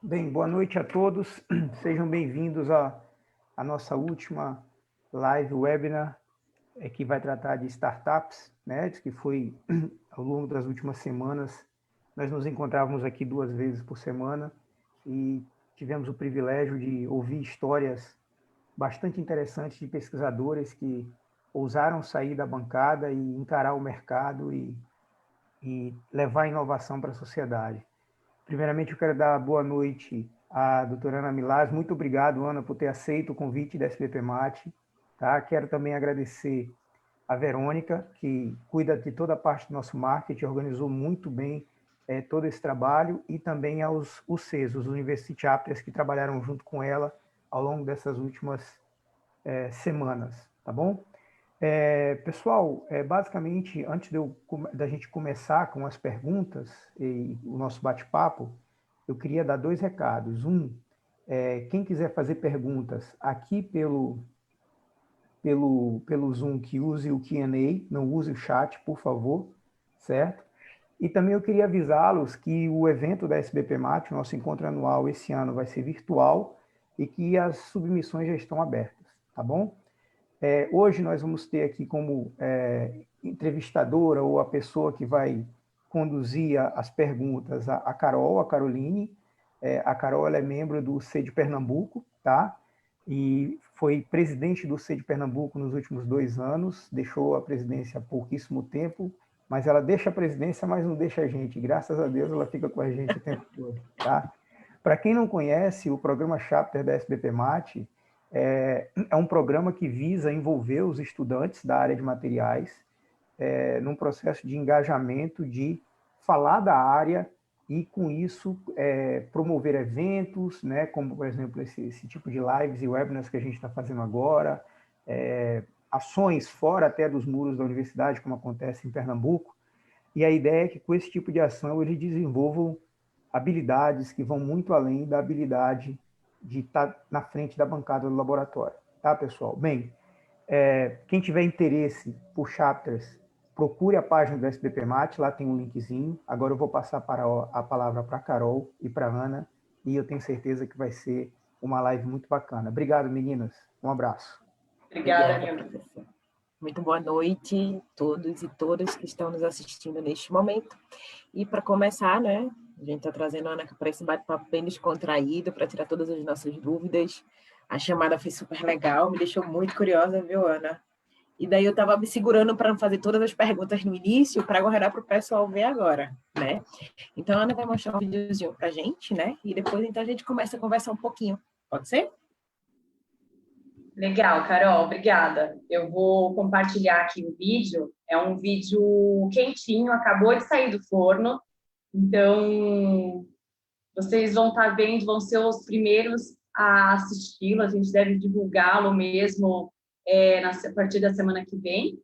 Bem, boa noite a todos. Sejam bem-vindos à nossa última live webinar, que vai tratar de startups, né? Que foi ao longo das últimas semanas. Nós nos encontrávamos aqui 2 vezes por semana e tivemos o privilégio de ouvir histórias bastante interessantes de pesquisadores que ousaram sair da bancada e encarar o mercado e levar a inovação para a sociedade. Primeiramente, eu quero dar boa noite à doutora Ana Milaz. Muito obrigado, Ana, por ter aceito o convite da SBP Mate. Tá? Quero também agradecer a Verônica, que cuida de toda a parte do nosso marketing, organizou muito bem todo esse trabalho, e também aos UCs, os University Chapters, que trabalharam junto com ela ao longo dessas últimas semanas, tá bom? Pessoal, basicamente, antes da gente começar com as perguntas e o nosso bate-papo, eu queria dar 2 recados. Quem quiser fazer perguntas aqui pelo Zoom, que use o Q&A, não use o chat, por favor, certo? E também eu queria avisá-los que o evento da SBP Mate, o nosso encontro anual esse ano, vai ser virtual e que as submissões já estão abertas, tá bom? Hoje nós vamos ter aqui como entrevistadora ou a pessoa que vai conduzir as perguntas a Carol, a Caroline. A Carol ela é membro do C de Pernambuco, tá? E foi presidente do C de Pernambuco nos últimos 2 anos, deixou a presidência há pouquíssimo tempo, mas ela deixa a presidência, mas não deixa a gente. Graças a Deus ela fica com a gente o tempo todo, tá? Para quem não conhece, o programa Chapter da SBP Mate é um programa que visa envolver os estudantes da área de materiais num processo de engajamento, de falar da área e, com isso, promover eventos, né, como, por exemplo, esse tipo de lives e webinars que a gente está fazendo agora, ações fora até dos muros da universidade, como acontece em Pernambuco. E a ideia é que, com esse tipo de ação, eles desenvolvam habilidades que vão muito além da habilidade de estar na frente da bancada do laboratório. Tá, pessoal? Bem, quem tiver interesse por chapters, procure a página do SBP Mate, lá tem um linkzinho. Agora eu vou passar a palavra para a Carol e para a Ana, e eu tenho certeza que vai ser uma live muito bacana. Obrigado, meninas. Um abraço. Obrigada, professor. Muito boa noite a todos e todas que estão nos assistindo neste momento. E para começar, né, a gente está trazendo a Ana para esse bate-papo bem descontraído, para tirar todas as nossas dúvidas. A chamada foi super legal, me deixou muito curiosa, viu, Ana? E daí eu estava me segurando para não fazer todas as perguntas no início, para guardar para o pessoal ver agora, né? Então a Ana vai mostrar um videozinho para a gente, né? E depois então a gente começa a conversar um pouquinho. Pode ser? Legal, Carol, obrigada. Eu vou compartilhar aqui o vídeo. É um vídeo quentinho, acabou de sair do forno. Então, vocês vão estar vendo, vão ser os primeiros a assisti-lo. A gente deve divulgá-lo mesmo a partir da semana que vem.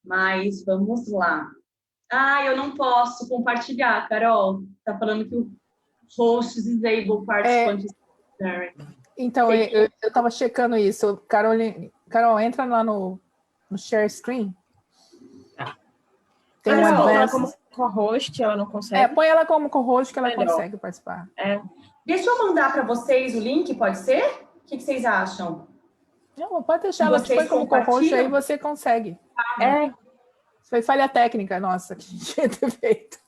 Mas vamos lá. Eu não posso compartilhar, Carol. Está falando que o host disable participant. Então, eu estava checando isso. Carol, entra lá no share screen. Tem ela como co-host, ela não consegue. Põe ela como co-host que ela consegue participar. Deixa eu mandar para vocês o link, pode ser? O que vocês acham? Não, pode deixar, ela te põe como co-host, aí você consegue. Foi falha técnica, nossa, que a gente tinha ter feito.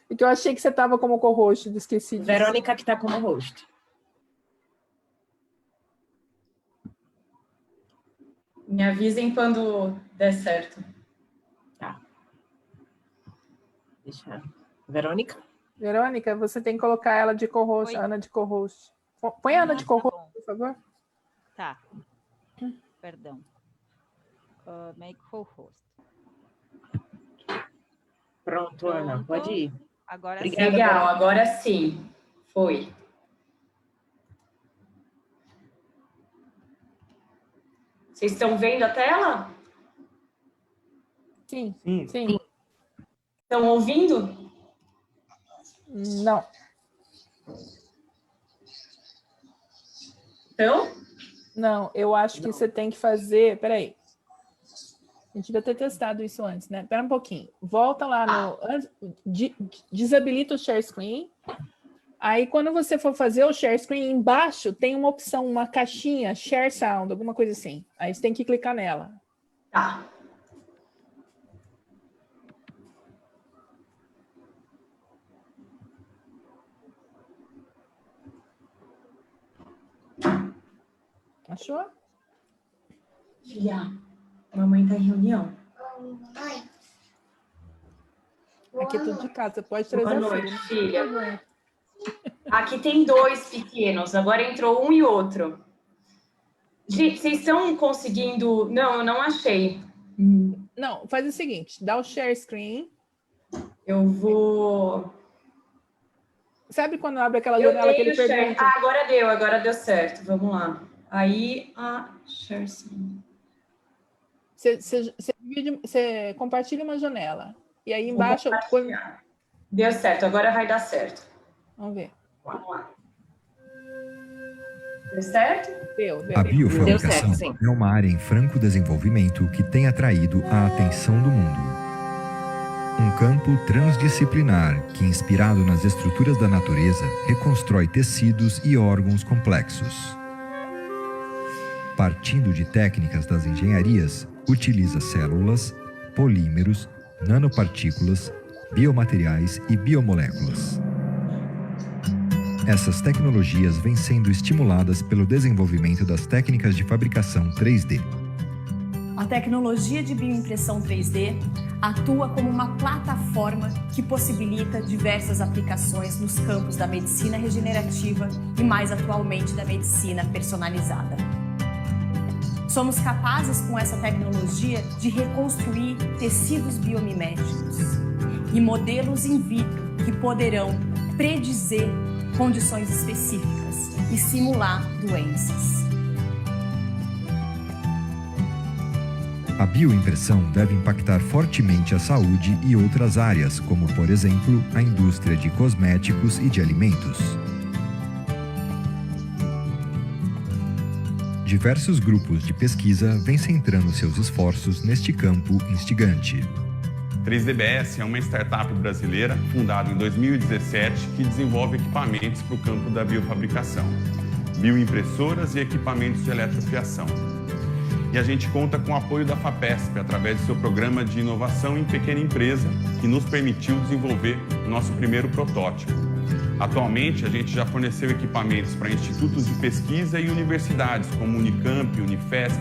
Porque eu achei que você estava como co-host, esqueci disso. Verônica que está como host. Me avisem quando der certo. Tá. Deixa. Verônica? Verônica, você tem que colocar ela de co-host, a Ana de co-host. Põe a Ana de co-host, por favor. Tá. Perdão. Make co-host. Pronto, Ana, pode ir. Agora sim. Legal, agora sim. Foi. Vocês estão vendo a tela? Sim. Estão ouvindo? Não. Então? Não, eu acho que você tem que fazer... Peraí. A gente devia ter testado isso antes, né? Espera um pouquinho. Volta lá no... Desabilita o share screen. Aí, quando você for fazer o share screen, embaixo tem uma opção, uma caixinha, share sound, alguma coisa assim. Aí você tem que clicar nela. Tá. Achou? Filha, mamãe tá em reunião. Aqui é tudo de casa, você pode trazer Boa a noite, filha. filha. Aqui tem 2 pequenos, agora entrou um e outro. Gente, vocês estão conseguindo... Não, eu não achei. Não, faz o seguinte, dá o share screen. Eu vou... Sabe quando abre aquela Eu janela que ele tenho share. pergunta? Ah, agora deu certo. Vamos lá. Aí, share screen. Você compartilha uma janela. E aí Vou embaixo... compartilhar. Deu certo, agora vai dar certo. Vamos ver. Vamos lá. Deu certo? Deu. A biofabricação Deu certo, sim. é uma área em franco desenvolvimento que tem atraído a atenção do mundo. Um campo transdisciplinar que, inspirado nas estruturas da natureza, reconstrói tecidos e órgãos complexos. Partindo de técnicas das engenharias, utiliza células, polímeros, nanopartículas, biomateriais e biomoléculas. Essas tecnologias vêm sendo estimuladas pelo desenvolvimento das técnicas de fabricação 3D. A tecnologia de bioimpressão 3D atua como uma plataforma que possibilita diversas aplicações nos campos da medicina regenerativa e, mais atualmente, da medicina personalizada. Somos capazes, com essa tecnologia, de reconstruir tecidos biomiméticos e modelos in vitro que poderão predizer condições específicas e simular doenças. A bioimpressão deve impactar fortemente a saúde e outras áreas, como, por exemplo, a indústria de cosméticos e de alimentos. Diversos grupos de pesquisa vêm centrando seus esforços neste campo instigante. 3DBS é uma startup brasileira fundada em 2017 que desenvolve equipamentos para o campo da biofabricação, bioimpressoras e equipamentos de eletrofiação. E a gente conta com o apoio da FAPESP através do seu programa de inovação em pequena empresa, que nos permitiu desenvolver o nosso primeiro protótipo. Atualmente, a gente já forneceu equipamentos para institutos de pesquisa e universidades, como Unicamp, Unifesp,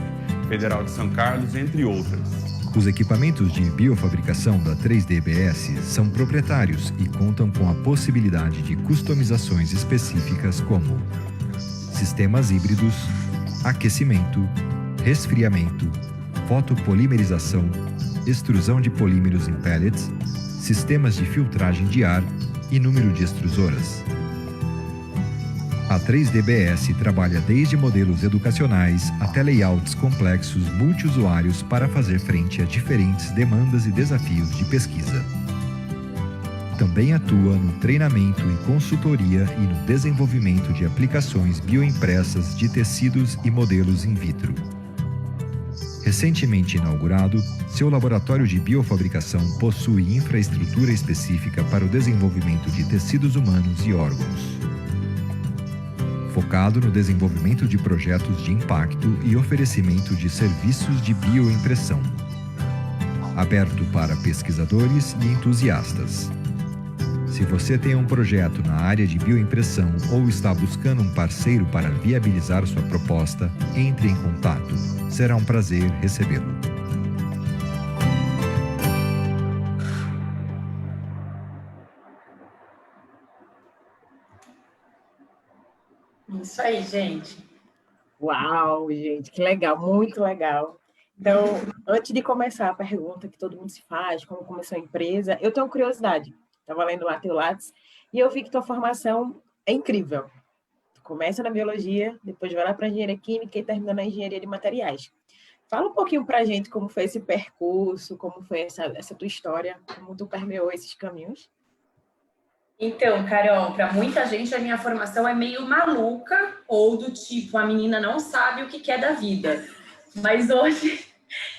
Federal de São Carlos, entre outras. Os equipamentos de biofabricação da 3DBS são proprietários e contam com a possibilidade de customizações específicas como sistemas híbridos, aquecimento, resfriamento, fotopolimerização, extrusão de polímeros em pellets, sistemas de filtragem de ar e número de extrusoras. A 3DBS trabalha desde modelos educacionais até layouts complexos multiusuários para fazer frente a diferentes demandas e desafios de pesquisa. Também atua no treinamento e consultoria e no desenvolvimento de aplicações bioimpressas de tecidos e modelos in vitro. Recentemente inaugurado, seu laboratório de biofabricação possui infraestrutura específica para o desenvolvimento de tecidos humanos e órgãos. Focado no desenvolvimento de projetos de impacto e oferecimento de serviços de bioimpressão. Aberto para pesquisadores e entusiastas. Se você tem um projeto na área de bioimpressão ou está buscando um parceiro para viabilizar sua proposta, entre em contato. Será um prazer recebê-lo. Isso aí, gente. Uau, gente, que legal, muito legal. Então, antes de começar a pergunta que todo mundo se faz, como começou a empresa, eu tenho curiosidade. Estava lendo lá teu Lattes e eu vi que tua formação é incrível. Tu começa na biologia, depois vai lá para a engenharia química e termina na engenharia de materiais. Fala um pouquinho para a gente como foi esse percurso, como foi essa tua história, como tu permeou esses caminhos. Então, Carol, para muita gente a minha formação é meio maluca ou do tipo, a menina não sabe o que quer da vida. Mas hoje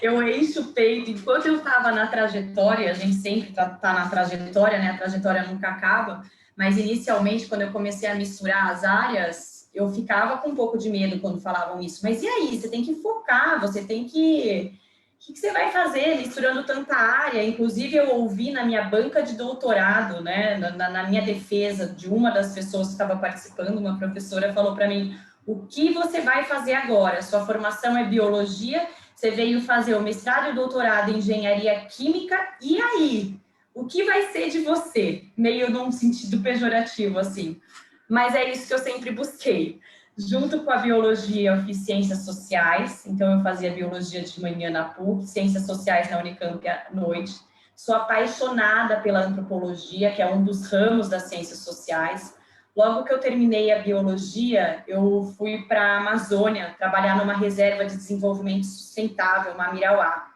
eu encho o peito. Enquanto eu estava na trajetória, a gente sempre está na trajetória, né? A trajetória nunca acaba. mas inicialmente, quando eu comecei a misturar as áreas, eu ficava com um pouco de medo quando falavam isso. Mas e aí? Você tem que focar, você tem que... O que você vai fazer misturando tanta área? Inclusive, eu ouvi na minha banca de doutorado, né, na minha defesa de uma das pessoas que estava participando, uma professora falou para mim, o que você vai fazer agora? Sua formação é biologia, você veio fazer o mestrado e o doutorado em engenharia química, e aí? O que vai ser de você? Meio num sentido pejorativo, assim. Mas é isso que eu sempre busquei. Junto com a biologia, eu fiz ciências sociais, então eu fazia biologia de manhã na PUC, ciências sociais na Unicamp à noite. Sou apaixonada pela antropologia, que é um dos ramos das ciências sociais. Logo que eu terminei a biologia, eu fui para a Amazônia, trabalhar numa reserva de desenvolvimento sustentável, Mamirauá.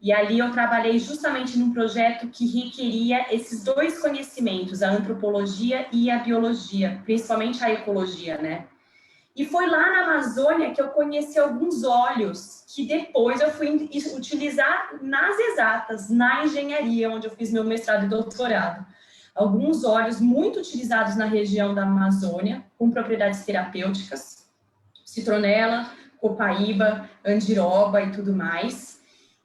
E ali eu trabalhei justamente num projeto que requeria esses dois conhecimentos, a antropologia e a biologia, principalmente a ecologia, né? E foi lá na Amazônia que eu conheci alguns óleos que depois eu fui utilizar nas exatas, na engenharia, onde eu fiz meu mestrado e doutorado. Alguns óleos muito utilizados na região da Amazônia, com propriedades terapêuticas, citronela, copaíba, andiroba e tudo mais.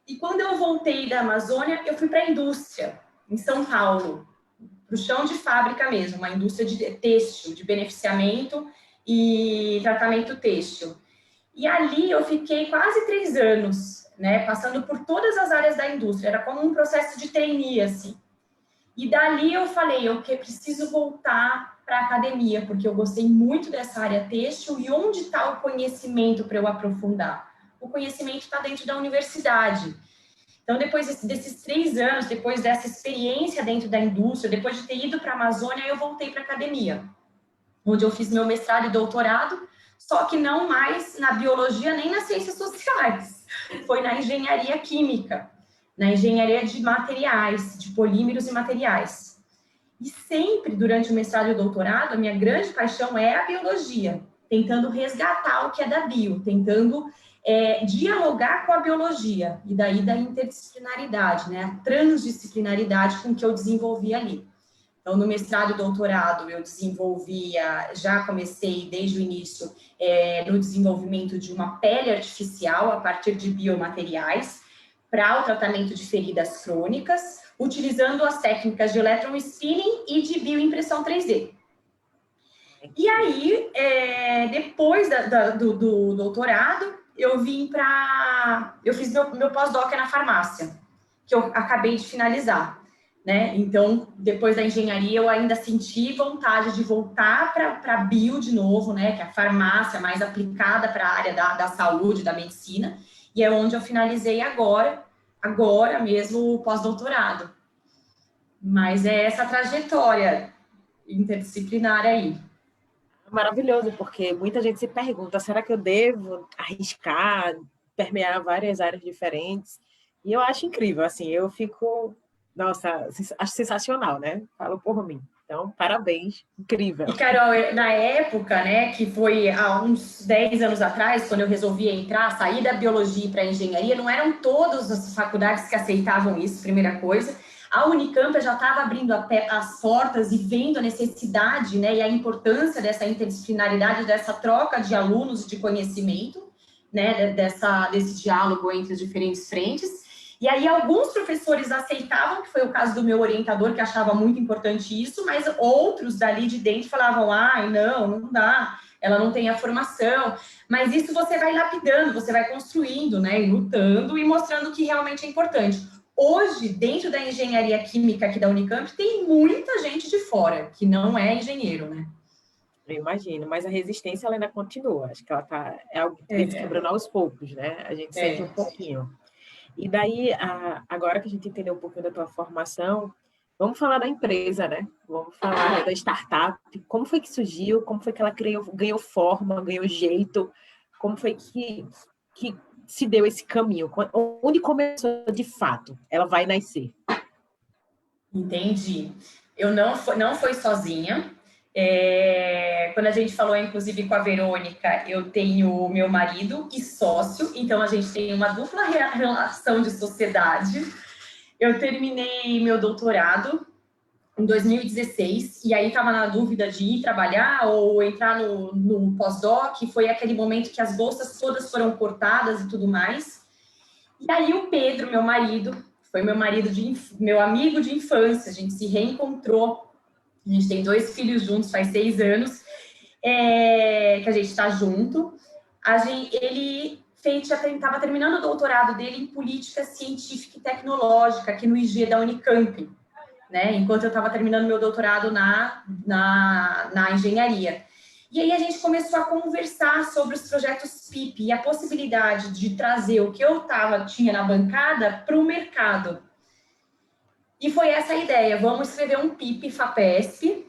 E quando eu voltei da Amazônia, eu fui para a indústria, em São Paulo, para o chão de fábrica mesmo, uma indústria de têxtil, de beneficiamento e tratamento têxtil. E ali eu fiquei quase 3 anos, né, passando por todas as áreas da indústria, era como um processo de trainee, assim. E dali eu falei, eu preciso voltar para a academia, porque eu gostei muito dessa área têxtil, e onde está o conhecimento para eu aprofundar? O conhecimento está dentro da universidade. Então, depois desses 3 anos, depois dessa experiência dentro da indústria, depois de ter ido para a Amazônia, eu voltei para a academia, onde eu fiz meu mestrado e doutorado, só que não mais na biologia nem nas ciências sociais. Foi na engenharia química, na engenharia de materiais, de polímeros e materiais. E sempre, durante o mestrado e o doutorado, a minha grande paixão é a biologia, tentando resgatar o que é da bio, tentando dialogar com a biologia, e daí da interdisciplinaridade, né, a transdisciplinaridade com que eu desenvolvi ali. Então, no mestrado e doutorado, eu já comecei desde o início no desenvolvimento de uma pele artificial a partir de biomateriais para o tratamento de feridas crônicas, utilizando as técnicas de electron spinning e de bioimpressão 3D. E aí, depois do doutorado, eu fiz meu pós-doc na farmácia, que eu acabei de finalizar. Né? Então, depois da engenharia, eu ainda senti vontade de voltar para a bio de novo, né? Que é a farmácia mais aplicada para a área da saúde, da medicina, e é onde eu finalizei agora mesmo o pós-doutorado. Mas é essa trajetória interdisciplinar aí. Maravilhoso, porque muita gente se pergunta, será que eu devo arriscar, permear várias áreas diferentes? E eu acho incrível, assim, eu fico... Nossa, acho sensacional, né? Falo por mim. Então, parabéns, incrível. E, Carol, na época, né, que foi há uns 10 anos atrás, quando eu resolvi sair da biologia para a engenharia, não eram todas as faculdades que aceitavam isso, primeira coisa. A Unicamp já estava abrindo as portas e vendo a necessidade, né, e a importância dessa interdisciplinaridade, dessa troca de alunos e de conhecimento, né, desse diálogo entre as diferentes frentes. E aí alguns professores aceitavam, que foi o caso do meu orientador, que achava muito importante isso, mas outros dali de dentro falavam, não dá, ela não tem a formação. Mas isso você vai lapidando, você vai construindo, né, e lutando e mostrando que realmente é importante. Hoje, dentro da engenharia química aqui da Unicamp, tem muita gente de fora, que não é engenheiro, né? Eu imagino, mas a resistência ela ainda continua. Acho que ela é algo que tem se quebrando aos poucos, né? A gente sente um pouquinho. E daí, agora que a gente entendeu um pouquinho da tua formação, vamos falar da empresa, né? Vamos falar da startup. Como foi que surgiu? Como foi que ela ganhou forma, ganhou jeito? Como foi que se deu esse caminho? Onde começou de fato? Ela vai nascer. Entendi. Eu não foi sozinha. Quando a gente falou, inclusive, com a Verônica, eu tenho meu marido e sócio, então a gente tem uma dupla relação de sociedade. Eu terminei meu doutorado em 2016, e aí estava na dúvida de ir trabalhar ou entrar no pós-doc. Foi aquele momento que as bolsas todas foram cortadas e tudo mais. E aí o Pedro, meu marido, foi meu amigo de infância, a gente se reencontrou. A gente tem 2 filhos juntos, faz 6 anos que a gente está junto. Ele estava terminando o doutorado dele em política científica e tecnológica aqui no IG da Unicamp, né? Enquanto eu estava terminando meu doutorado na engenharia. E aí a gente começou a conversar sobre os projetos PIP e a possibilidade de trazer o que eu tinha na bancada para o mercado. E foi essa a ideia: vamos escrever um PIP FAPESP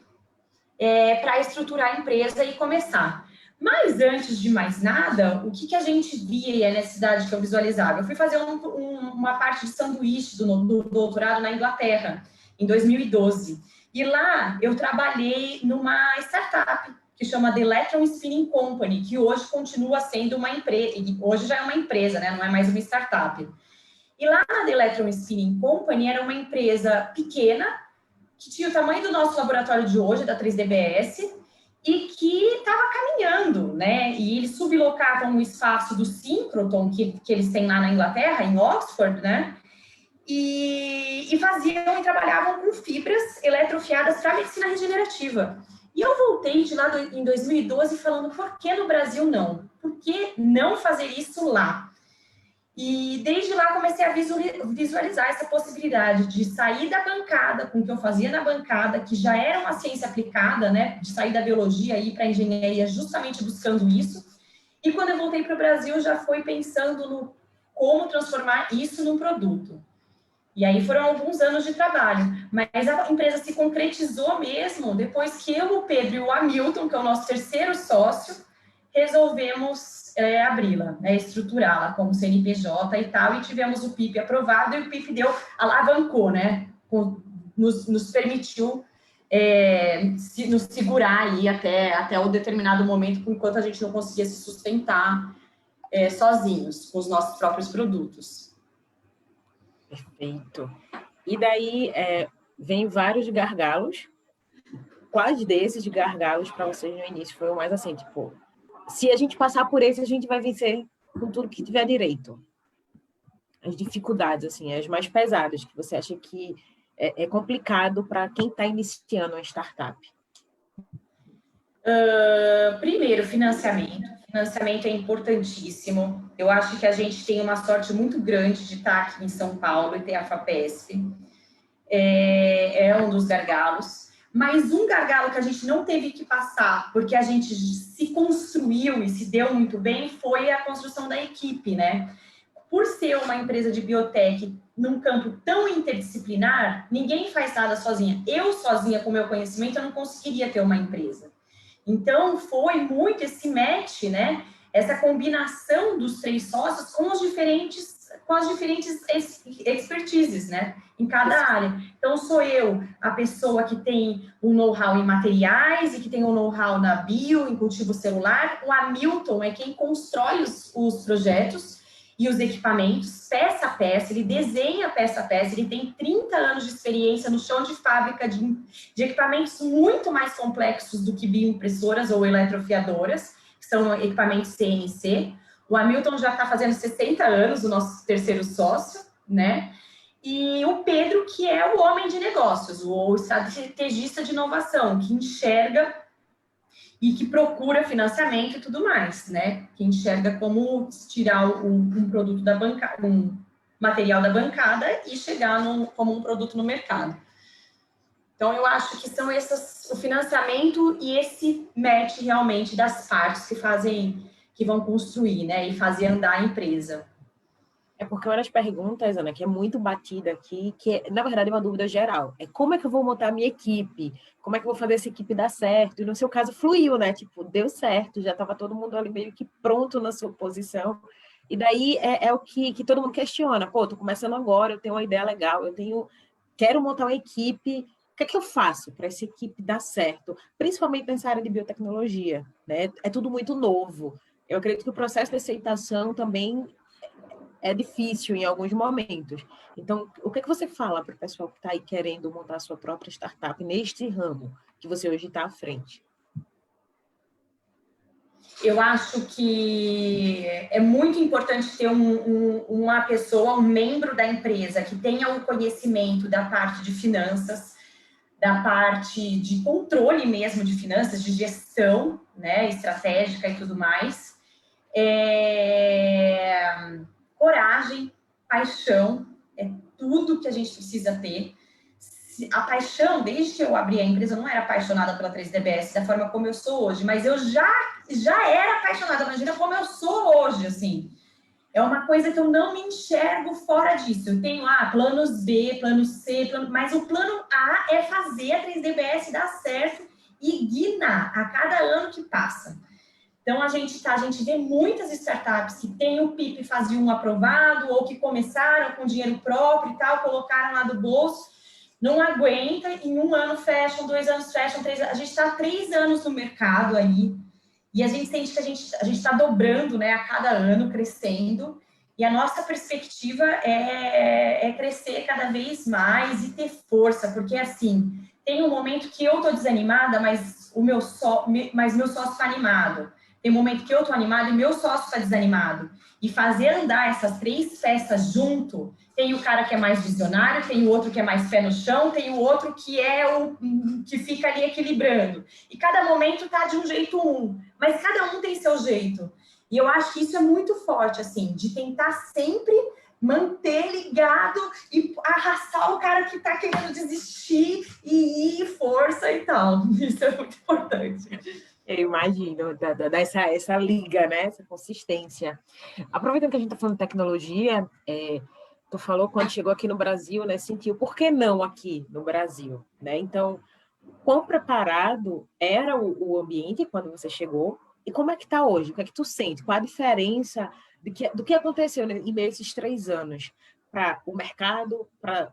para estruturar a empresa e começar. Mas antes de mais nada, o que a gente via e a necessidade que eu visualizava? Eu fui fazer uma parte de sanduíche do doutorado na Inglaterra, em 2012. E lá eu trabalhei numa startup que chama The Electron Spinning Company, que hoje continua sendo uma empresa, hoje já é uma empresa, né? Não é mais uma startup. E lá na The Electron Spinning Company era uma empresa pequena, que tinha o tamanho do nosso laboratório de hoje, da 3DBS, e que estava caminhando, né? E eles sublocavam o espaço do Synchrotron, que eles têm lá na Inglaterra, em Oxford, né? E faziam e trabalhavam com fibras eletrofiadas para medicina regenerativa. E eu voltei de lá em 2012 falando: por que no Brasil não? Por que não fazer isso lá? E desde lá comecei a visualizar essa possibilidade de sair da bancada, com o que eu fazia na bancada, que já era uma ciência aplicada, né? De sair da biologia e ir para a engenharia, justamente buscando isso. E quando eu voltei para o Brasil, já fui pensando no como transformar isso num produto. E aí foram alguns anos de trabalho, mas a empresa se concretizou mesmo depois que eu, o Pedro e o Hamilton, que é o nosso terceiro sócio, resolvemos abri-la, né, estruturá-la como CNPJ e tal, e tivemos o PIP aprovado, e o PIP alavancou, né, nos permitiu nos segurar aí até o determinado momento, enquanto a gente não conseguia se sustentar sozinhos, com os nossos próprios produtos. Perfeito. E daí vem vários gargalos. Quais desses gargalos para vocês no início foi o mais assim, tipo, se a gente passar por esse, a gente vai vencer com tudo que tiver direito? As dificuldades, assim, as mais pesadas, que você acha que é complicado para quem está iniciando uma startup? Primeiro, financiamento. Financiamento é importantíssimo. Eu acho que a gente tem uma sorte muito grande de estar aqui em São Paulo e ter a FAPESP. É um dos gargalos. Mas um gargalo que a gente não teve que passar, porque a gente se construiu e se deu muito bem, foi a construção da equipe, né? Por ser uma empresa de biotech num campo tão interdisciplinar, ninguém faz nada sozinha. Eu sozinha, com o meu conhecimento, eu não conseguiria ter uma empresa. Então, foi muito esse match, né? Essa combinação dos 3 sócios com as diferentes expertises, né? Em cada área. Então, sou eu a pessoa que tem um know-how em materiais e que tem um know-how na bio, em cultivo celular. O Hamilton é quem constrói os projetos e os equipamentos, peça a peça, ele desenha peça a peça, ele tem 30 anos de experiência no chão de fábrica de equipamentos muito mais complexos do que bioimpressoras ou eletrofiadoras, que são equipamentos CNC. O Hamilton já está fazendo 60 anos, o nosso terceiro sócio, né? E o Pedro, que é o homem de negócios, o estrategista de inovação, que enxerga e que procura financiamento e tudo mais, né? Que enxerga como tirar um produto da bancada, um material da bancada e chegar como um produto no mercado. Então, eu acho que são o financiamento e esse match realmente das partes que vão construir, né? E fazer andar a empresa. É porque uma das perguntas, Ana, que é muito batida aqui, que na verdade é uma dúvida geral, é como é que eu vou montar a minha equipe? Como é que eu vou fazer essa equipe dar certo? E no seu caso fluiu, né? Tipo, deu certo, já estava todo mundo ali meio que pronto na sua posição. E daí é o que todo mundo questiona. Pô, tô começando agora, eu tenho uma ideia legal, quero montar uma equipe. O que é que eu faço para essa equipe dar certo? Principalmente nessa área de biotecnologia, né? É tudo muito novo. Eu acredito que o processo de aceitação também é difícil em alguns momentos. Então, o que você fala para o pessoal que está aí querendo montar a sua própria startup neste ramo que você hoje está à frente? Eu acho que é muito importante ter uma pessoa, um membro da empresa que tenha o conhecimento da parte de finanças, da parte de controle mesmo de finanças, de gestão, né, estratégica e tudo mais. Coragem, paixão, é tudo que a gente precisa ter. A paixão, desde que eu abri a empresa, eu não era apaixonada pela 3DBS da forma como eu sou hoje, mas eu já era apaixonada, imagina como eu sou hoje, assim. É uma coisa que eu não me enxergo fora disso. Eu tenho planos B, plano C, mas o plano A é fazer a 3DBS dar certo e guinar a cada ano que passa. Então, a gente vê muitas startups que têm o PIP fase 1 aprovado ou que começaram com dinheiro próprio e tal, colocaram lá do bolso, não aguenta, em 1 ano fecham, 2 anos fecham, 3 anos. A gente está há 3 anos no mercado aí e a gente sente que a gente está dobrando, né, a cada ano, crescendo. E a nossa perspectiva é crescer cada vez mais e ter força, porque assim, tem um momento que eu estou desanimada, mas meu sócio está animado. Tem um momento que eu estou animada e meu sócio está desanimado. E fazer andar essas 3 peças junto, tem o cara que é mais visionário, tem o outro que é mais pé no chão, tem o outro que é o que fica ali equilibrando. E cada momento está de um jeito mas cada um tem seu jeito. E eu acho que isso é muito forte, assim, de tentar sempre manter ligado e arrastar o cara que está querendo desistir e ir, força e tal. Isso é muito importante. Eu imagino, essa liga, né? Essa consistência. Aproveitando que a gente está falando de tecnologia, tu falou quando chegou aqui no Brasil, né? Sentiu, por que não aqui no Brasil? Né? Então, quão preparado era o ambiente quando você chegou e como é que está hoje? O que é que tu sente? Qual a diferença do que aconteceu em meio a esses 3 anos para o mercado, para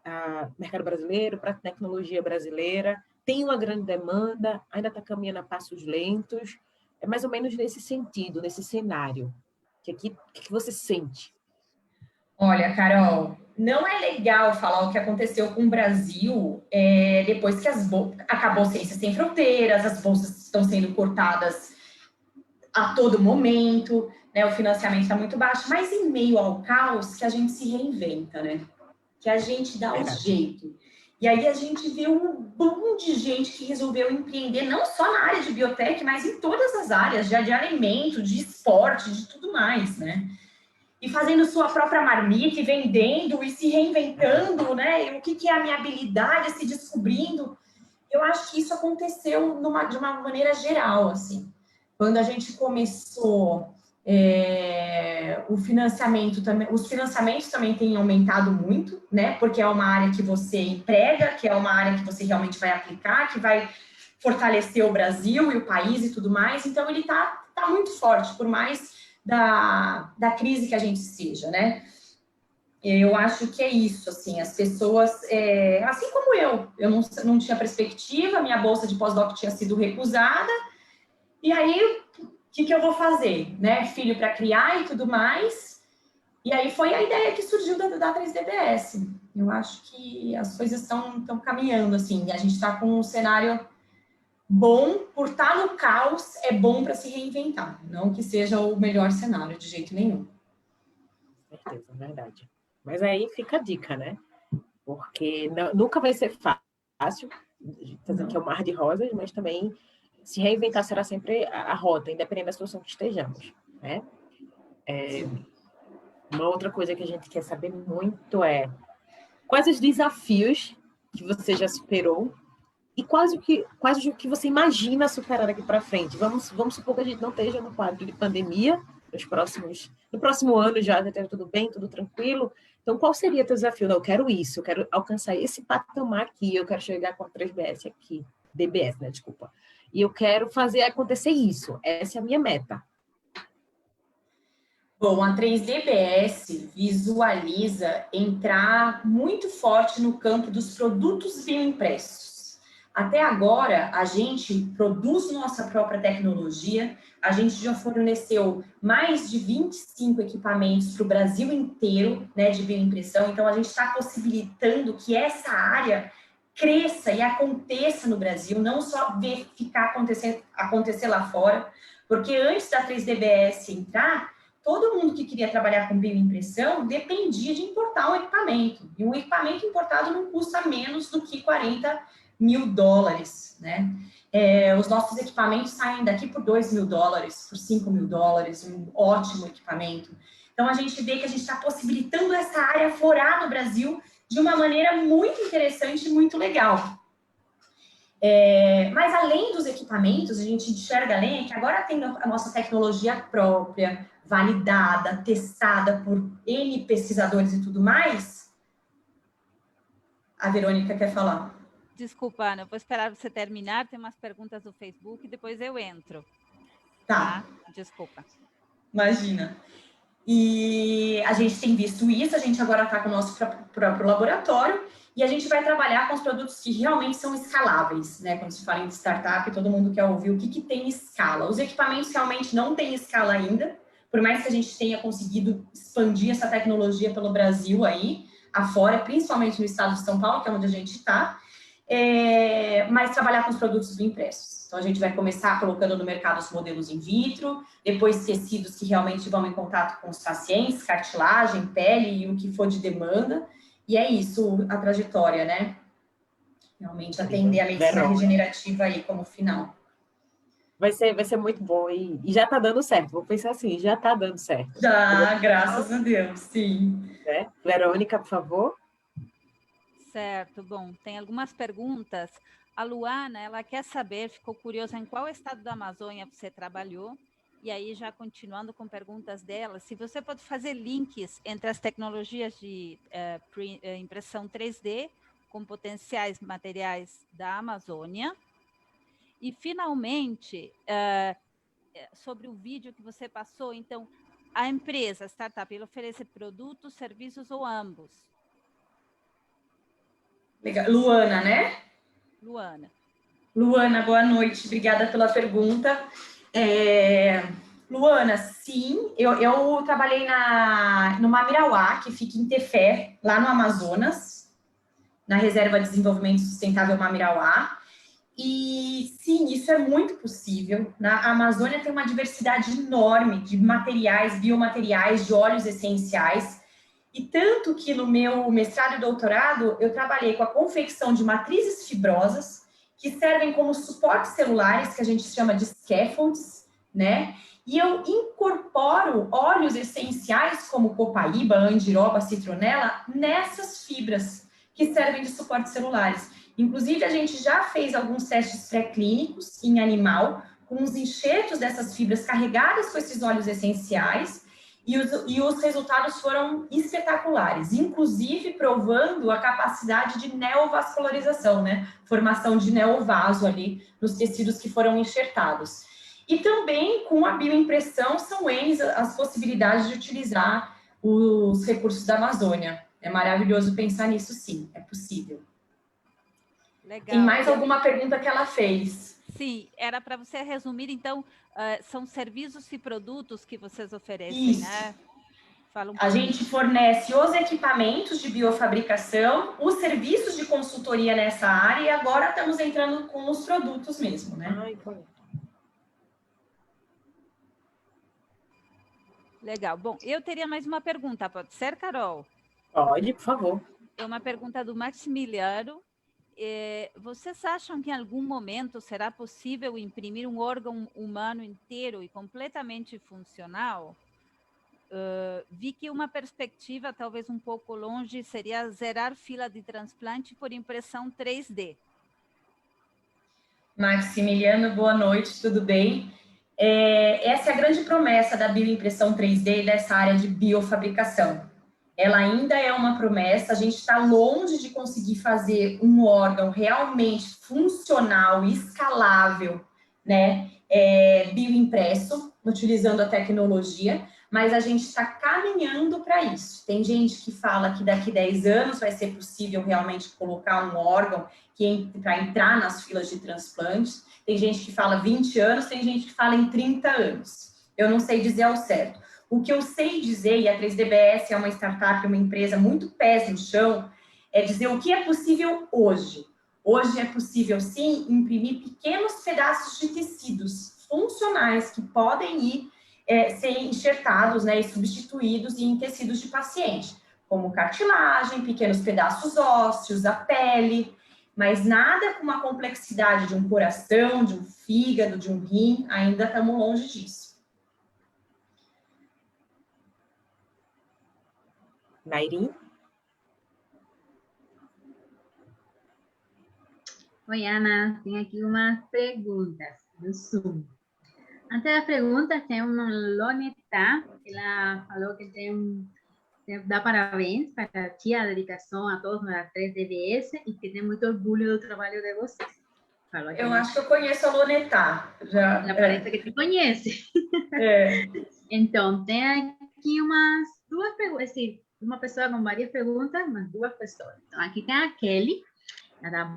o mercado brasileiro, para a tecnologia brasileira? Tem uma grande demanda, ainda está caminhando a passos lentos, é mais ou menos nesse sentido, nesse cenário. O que você sente? Olha, Carol, não é legal falar o que aconteceu com o Brasil depois que acabou Ciências Sem Fronteiras, as bolsas estão sendo cortadas a todo momento, né? O financiamento está muito baixo, mas em meio ao caos que a gente se reinventa, né? Que a gente dá o jeito. E aí a gente vê um boom de gente que resolveu empreender, não só na área de biotech, mas em todas as áreas, de alimento, de esporte, de tudo mais, né? E fazendo sua própria marmita, e vendendo, e se reinventando, né? E o que é a minha habilidade, se descobrindo. Eu acho que isso aconteceu de uma maneira geral, assim. Quando a gente começou... os financiamentos também têm aumentado muito, né? Porque é uma área que você emprega, que é uma área que você realmente vai aplicar, que vai fortalecer o Brasil e o país e tudo mais. Então, ele tá muito forte, por mais da crise que a gente seja, né? Eu acho que é isso, assim, as pessoas, assim como eu não tinha perspectiva, minha bolsa de pós-doc tinha sido recusada, e aí... O que eu vou fazer, né? Filho para criar e tudo mais. E aí foi a ideia que surgiu da 3DBS. Eu acho que as coisas estão caminhando, assim. A gente está com um cenário bom, por estar no caos, é bom para se reinventar. Não que seja o melhor cenário, de jeito nenhum. Com certeza, verdade. Mas aí fica a dica, né? Porque nunca vai ser fácil, fazer que é um mar de rosas, mas também... se reinventar será sempre a rota, independente da situação que estejamos, né? Uma outra coisa que a gente quer saber muito é quais os desafios que você já superou e quais o que você imagina superar daqui para frente. Vamos supor que a gente não esteja no quadro de pandemia, no próximo ano já esteja tudo bem, tudo tranquilo. Então, qual seria o teu desafio? Não, eu quero isso, eu quero alcançar esse patamar aqui, eu quero chegar com a 3DS aqui, DBS, né? Desculpa. E eu quero fazer acontecer isso. Essa é a minha meta. Bom, a 3DBS visualiza entrar muito forte no campo dos produtos bioimpressos. Até agora, a gente produz nossa própria tecnologia, a gente já forneceu mais de 25 equipamentos para o Brasil inteiro, né, de bioimpressão, então a gente está possibilitando que essa área cresça e aconteça no Brasil, não só ficar acontecer lá fora, porque antes da 3DBS entrar, todo mundo que queria trabalhar com bioimpressão dependia de importar um equipamento, e um equipamento importado não custa menos do que $40 mil, né? Os nossos equipamentos saem daqui por $2 mil, por $5 mil, um ótimo equipamento. Então, a gente vê que a gente está possibilitando essa área florar no Brasil de uma maneira muito interessante e muito legal. Mas, além dos equipamentos, a gente enxerga além que agora tem a nossa tecnologia própria, validada, testada por N pesquisadores e tudo mais. A Verônica quer falar. Desculpa, Ana, eu vou esperar você terminar, tem umas perguntas do Facebook, depois eu entro. Tá. Desculpa. Imagina. E a gente tem visto isso, a gente agora está com o nosso próprio laboratório e a gente vai trabalhar com os produtos que realmente são escaláveis, né? Quando se fala em startup, todo mundo quer ouvir o que tem escala. Os equipamentos realmente não têm escala ainda, por mais que a gente tenha conseguido expandir essa tecnologia pelo Brasil aí, afora, principalmente no estado de São Paulo, que é onde a gente está, mas trabalhar com os produtos impressos. Então, a gente vai começar colocando no mercado os modelos in vitro, depois tecidos que realmente vão em contato com os pacientes, cartilagem, pele e o que for de demanda. E é isso a trajetória, né? Realmente atender a medicina regenerativa aí como final. Vai ser muito bom e já está dando certo. Vou pensar assim, já está dando certo. Já, graças a Deus, sim. Verônica, por favor. Certo, bom, tem algumas perguntas. A Luana, ela quer saber, ficou curiosa em qual estado da Amazônia você trabalhou, e aí já continuando com perguntas dela, se você pode fazer links entre as tecnologias de impressão 3D com potenciais materiais da Amazônia, e finalmente, sobre o vídeo que você passou, então, a empresa, a startup, ela oferece produtos, serviços ou ambos? Legal. Luana, né? Luana, boa noite, obrigada pela pergunta. Luana, sim, eu trabalhei no Mamirauá, que fica em Tefé, lá no Amazonas, na Reserva de Desenvolvimento Sustentável Mamirauá, e sim, isso é muito possível. Na Amazônia tem uma diversidade enorme de materiais, biomateriais, de óleos essenciais, e tanto que no meu mestrado e doutorado, eu trabalhei com a confecção de matrizes fibrosas, que servem como suportes celulares, que a gente chama de scaffolds, né? E eu incorporo óleos essenciais, como copaíba, andiroba, citronela, nessas fibras, que servem de suportes celulares. Inclusive, a gente já fez alguns testes pré-clínicos em animal, com os enxertos dessas fibras carregadas com esses óleos essenciais, e os resultados foram espetaculares, inclusive provando a capacidade de neovascularização, né? Formação de neovaso ali nos tecidos que foram enxertados. E também com a bioimpressão são N as possibilidades de utilizar os recursos da Amazônia. É maravilhoso pensar nisso, sim, é possível. Legal. Tem mais alguma pergunta que ela fez? Sim, era para você resumir, então, são serviços e produtos que vocês oferecem, Isso. Né? Fala A gente fornece os equipamentos de biofabricação, os serviços de consultoria nessa área, e agora estamos entrando com os produtos mesmo, né? Legal. Bom, eu teria mais uma pergunta, pode ser, Carol? Pode, por favor. É uma pergunta do Maximiliano. Vocês acham que em algum momento será possível imprimir um órgão humano inteiro e completamente funcional? Vi que uma perspectiva, talvez um pouco longe, seria zerar fila de transplante por impressão 3D. Maximiliano, boa noite, tudo bem? Essa é a grande promessa da bioimpressão 3D e dessa área de biofabricação. Ela ainda é uma promessa, a gente está longe de conseguir fazer um órgão realmente funcional, escalável, né, bioimpresso, utilizando a tecnologia, mas a gente está caminhando para isso. Tem gente que fala que daqui 10 anos vai ser possível realmente colocar um órgão para entrar nas filas de transplantes. Tem gente que fala 20 anos, tem gente que fala em 30 anos. Eu não sei dizer ao certo. O que eu sei dizer, e a 3DBS é uma startup, uma empresa muito pés no chão, é dizer o que é possível hoje. Hoje é possível, sim, imprimir pequenos pedaços de tecidos funcionais que podem ir ser enxertados, né, e substituídos em tecidos de paciente, como cartilagem, pequenos pedaços ósseos, a pele, mas nada com uma complexidade de um coração, de um fígado, de um rim, ainda estamos longe disso. Nairim? Oi, Ana, tenho aqui umas perguntas do Zoom. Antes das perguntas, tem uma Loneta, ela falou que dá parabéns para a tia, a dedicação a todos da 3DBS e que tem muito orgulho do trabalho de vocês. Eu acho que eu conheço a Loneta. Já parece que te conhece. Então, tem aqui umas duas perguntas, uma pessoa com várias perguntas, mas duas pessoas. Então, aqui tem a Kelly.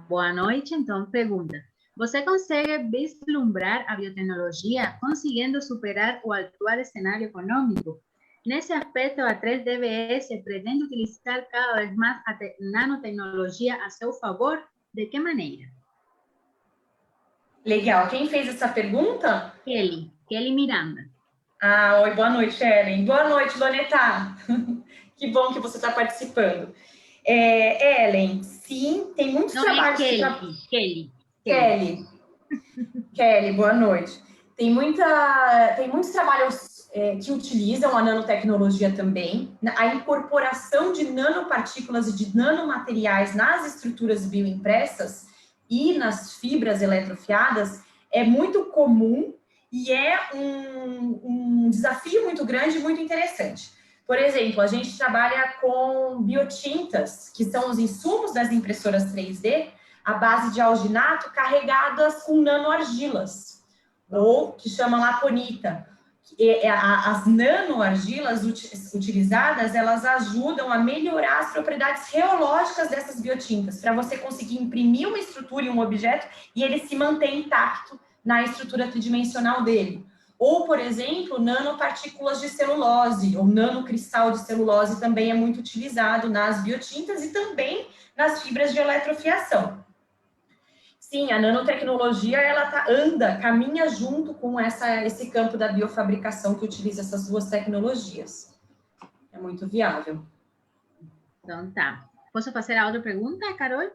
Boa noite, então pergunta. Você consegue vislumbrar a biotecnologia conseguindo superar o atual cenário econômico? Nesse aspecto, a 3DBS pretende utilizar cada vez mais a nanotecnologia a seu favor? De que maneira? Legal. Quem fez essa pergunta? Kelly Miranda. Oi, boa noite, Ellen. Boa noite, Loneta. Que bom que você está participando. Ellen, sim, tem muitos trabalhos... Kelly, boa noite. Tem muitos trabalhos que utilizam a nanotecnologia também. A incorporação de nanopartículas e de nanomateriais nas estruturas bioimpressas e nas fibras eletrofiadas é muito comum e é um desafio muito grande e muito interessante. Por exemplo, a gente trabalha com biotintas, que são os insumos das impressoras 3D, à base de alginato, carregadas com nanoargilas, ou que chama laponita. As nanoargilas utilizadas, elas ajudam a melhorar as propriedades reológicas dessas biotintas, para você conseguir imprimir uma estrutura e um objeto e ele se manter intacto na estrutura tridimensional dele. Ou, por exemplo, nanopartículas de celulose, ou nanocristal de celulose também é muito utilizado nas biotintas e também nas fibras de eletrofiação. Sim, a nanotecnologia, ela caminha junto com esse campo da biofabricação que utiliza essas duas tecnologias. É muito viável. Então, tá. Posso fazer a outra pergunta, Carol?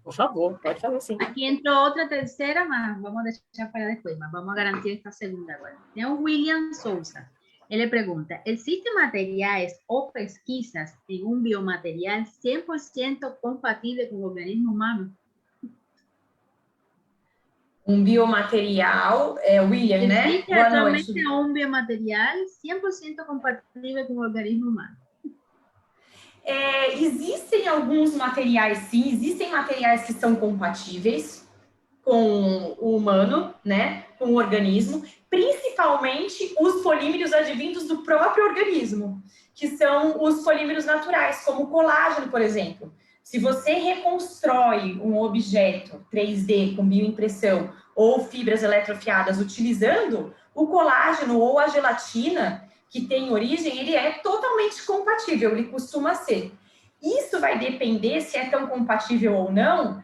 Por favor, pode fazer sim. Aqui entrou outra terceira, mas vamos deixar para depois, mas vamos garantir esta segunda agora. Tem o William Souza. Ele pergunta, existem materiais ou pesquisas em um biomaterial 100% compatível com o organismo humano? Um biomaterial, William, né? Existe atualmente um biomaterial 100% compatível com o organismo humano? Existem alguns materiais, sim, existem materiais que são compatíveis com o humano, né, com o organismo, principalmente os polímeros advindos do próprio organismo, que são os polímeros naturais, como o colágeno, por exemplo. Se você reconstrói um objeto 3D com bioimpressão ou fibras eletrofiadas utilizando o colágeno ou a gelatina, que tem origem, ele é totalmente compatível, ele costuma ser. Isso vai depender se é tão compatível ou não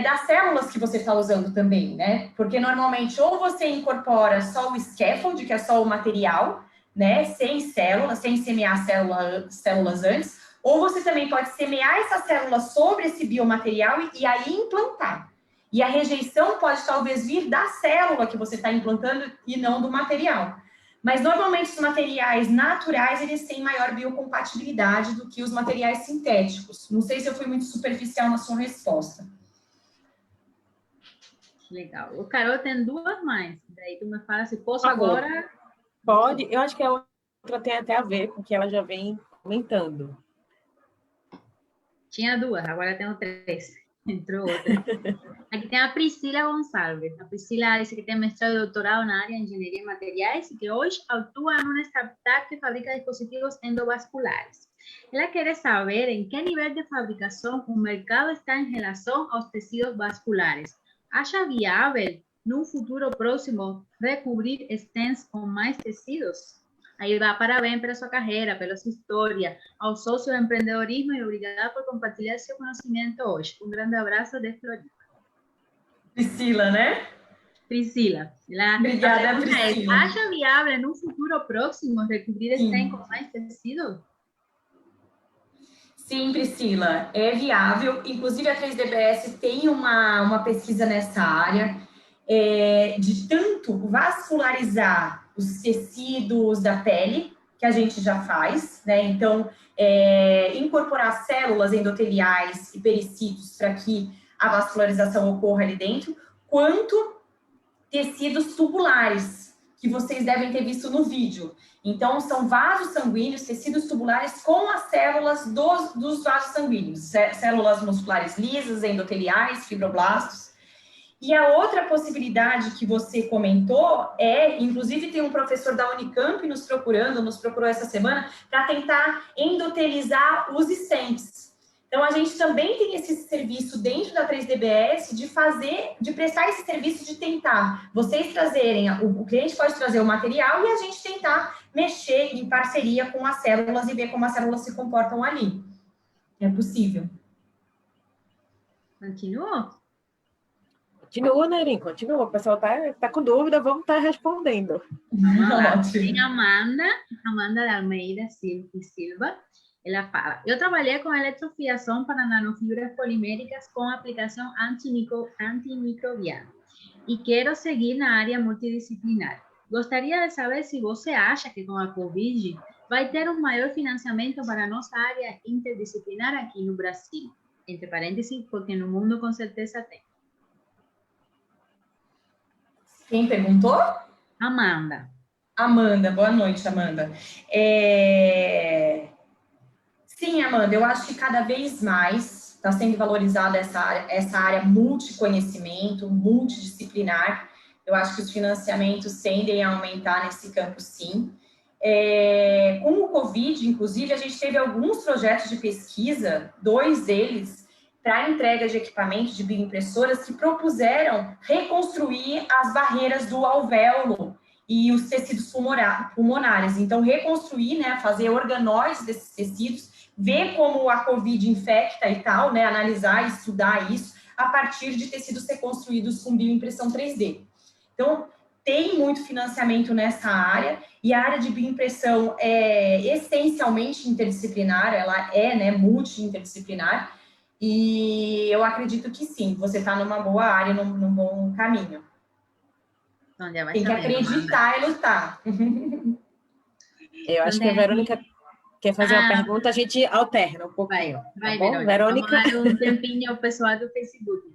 das células que você está usando também, né? Porque normalmente ou você incorpora só o scaffold, que é só o material, né? Sem células, sem semear células antes, ou você também pode semear essas células sobre esse biomaterial e aí implantar. E a rejeição pode talvez vir da célula que você está implantando e não do material. Mas, normalmente, os materiais naturais, eles têm maior biocompatibilidade do que os materiais sintéticos. Não sei se eu fui muito superficial na sua resposta. Legal. O Carol tem duas mais. Daí tu me fala se posso agora... Pode. Eu acho que a outra tem até a ver com o que ela já vem comentando. Tinha duas, agora tenho três. entre outras. Aqui tem a Priscila Gonçalves. A Priscila diz que tem mestrado e doutorado na área de engenharia de materiais e que hoje atua em uma startup que fabrica dispositivos endovasculares. Ela quer saber em que nível de fabricação o mercado está em relação aos tecidos vasculares. Acha viável, num futuro próximo, recobrir stents com mais tecidos? Aí vai, parabéns pela sua carreira, pela sua história, ao sócio de empreendedorismo e obrigada por compartilhar seu conhecimento hoje. Um grande abraço de Floripa. Priscila, né? Priscila. Obrigada, Priscila. Acha viável, num futuro próximo, recobrir stent com mais tecido? Sim, Priscila, é viável. Inclusive, a 3DBS tem uma pesquisa nessa área de tanto vascularizar os tecidos da pele, que a gente já faz, né? Então, incorporar células endoteliais e pericitos para que a vascularização ocorra ali dentro, quanto tecidos tubulares, que vocês devem ter visto no vídeo. Então, são vasos sanguíneos, tecidos tubulares com as células dos vasos sanguíneos, células musculares lisas, endoteliais, fibroblastos. E a outra possibilidade que você comentou inclusive tem um professor da Unicamp nos procurou essa semana, para tentar endotelizar os stents. Então, a gente também tem esse serviço dentro da 3DBS de prestar esse serviço de tentar vocês trazerem, o cliente pode trazer o material e a gente tentar mexer em parceria com as células e ver como as células se comportam ali. É possível. Continua? Continua, Nerim, continua. O pessoal tá com dúvida, vamos estar respondendo. Vamos lá. Tem a Amanda de Almeida Silva. Ela fala, eu trabalhei com eletrofiação para nanofibras poliméricas com aplicação antimicrobiana e quero seguir na área multidisciplinar. Gostaria de saber se você acha que com a Covid vai ter um maior financiamento para a nossa área interdisciplinar aqui no Brasil. Entre parênteses, porque no mundo com certeza tem. Quem perguntou? Amanda. Amanda, boa noite, Amanda. Sim, Amanda, eu acho que cada vez mais está sendo valorizada essa área multiconhecimento, multidisciplinar. Eu acho que os financiamentos tendem a aumentar nesse campo, sim. Com o Covid, inclusive, a gente teve alguns projetos de pesquisa, 2 deles, para entrega de equipamentos de bioimpressoras que propuseram reconstruir as barreiras do alvéolo e os tecidos pulmonares. Então, reconstruir, né, fazer organóides desses tecidos, ver como a Covid infecta e tal, né, analisar e estudar isso a partir de tecidos reconstruídos com bioimpressão 3D. Então, tem muito financiamento nessa área, e a área de bioimpressão é essencialmente interdisciplinar, ela né, multi-interdisciplinar, e eu acredito que sim, você está numa boa área, num bom caminho. Tem que acreditar e lutar. Eu acho que a Verônica quer fazer uma pergunta, a gente alterna um pouquinho. Vai, tá bom? Verônica. Vamos dar um tempinho ao pessoal do Facebook.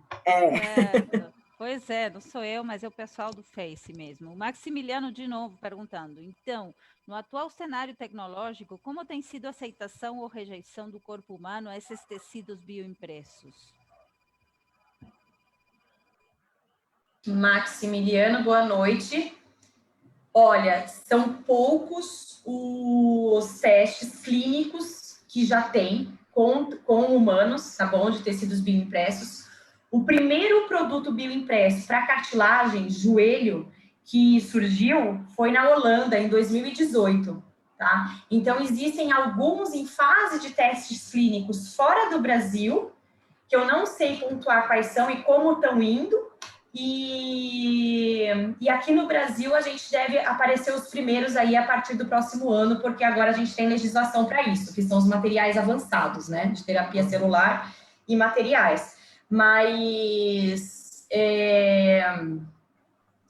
Pois é, não sou eu, mas é o pessoal do Face mesmo. O Maximiliano, de novo, perguntando. Então, no atual cenário tecnológico, como tem sido a aceitação ou rejeição do corpo humano a esses tecidos bioimpressos? Maximiliano, boa noite. Olha, são poucos os testes clínicos que já tem com humanos, tá bom? De tecidos bioimpressos. O primeiro produto bioimpresso para cartilagem, joelho, que surgiu foi na Holanda, em 2018, tá? Então, existem alguns em fase de testes clínicos fora do Brasil, que eu não sei pontuar quais são e como estão indo, e aqui no Brasil a gente deve aparecer os primeiros aí a partir do próximo ano, porque agora a gente tem legislação para isso, que são os materiais avançados, né, de terapia celular e materiais. Mas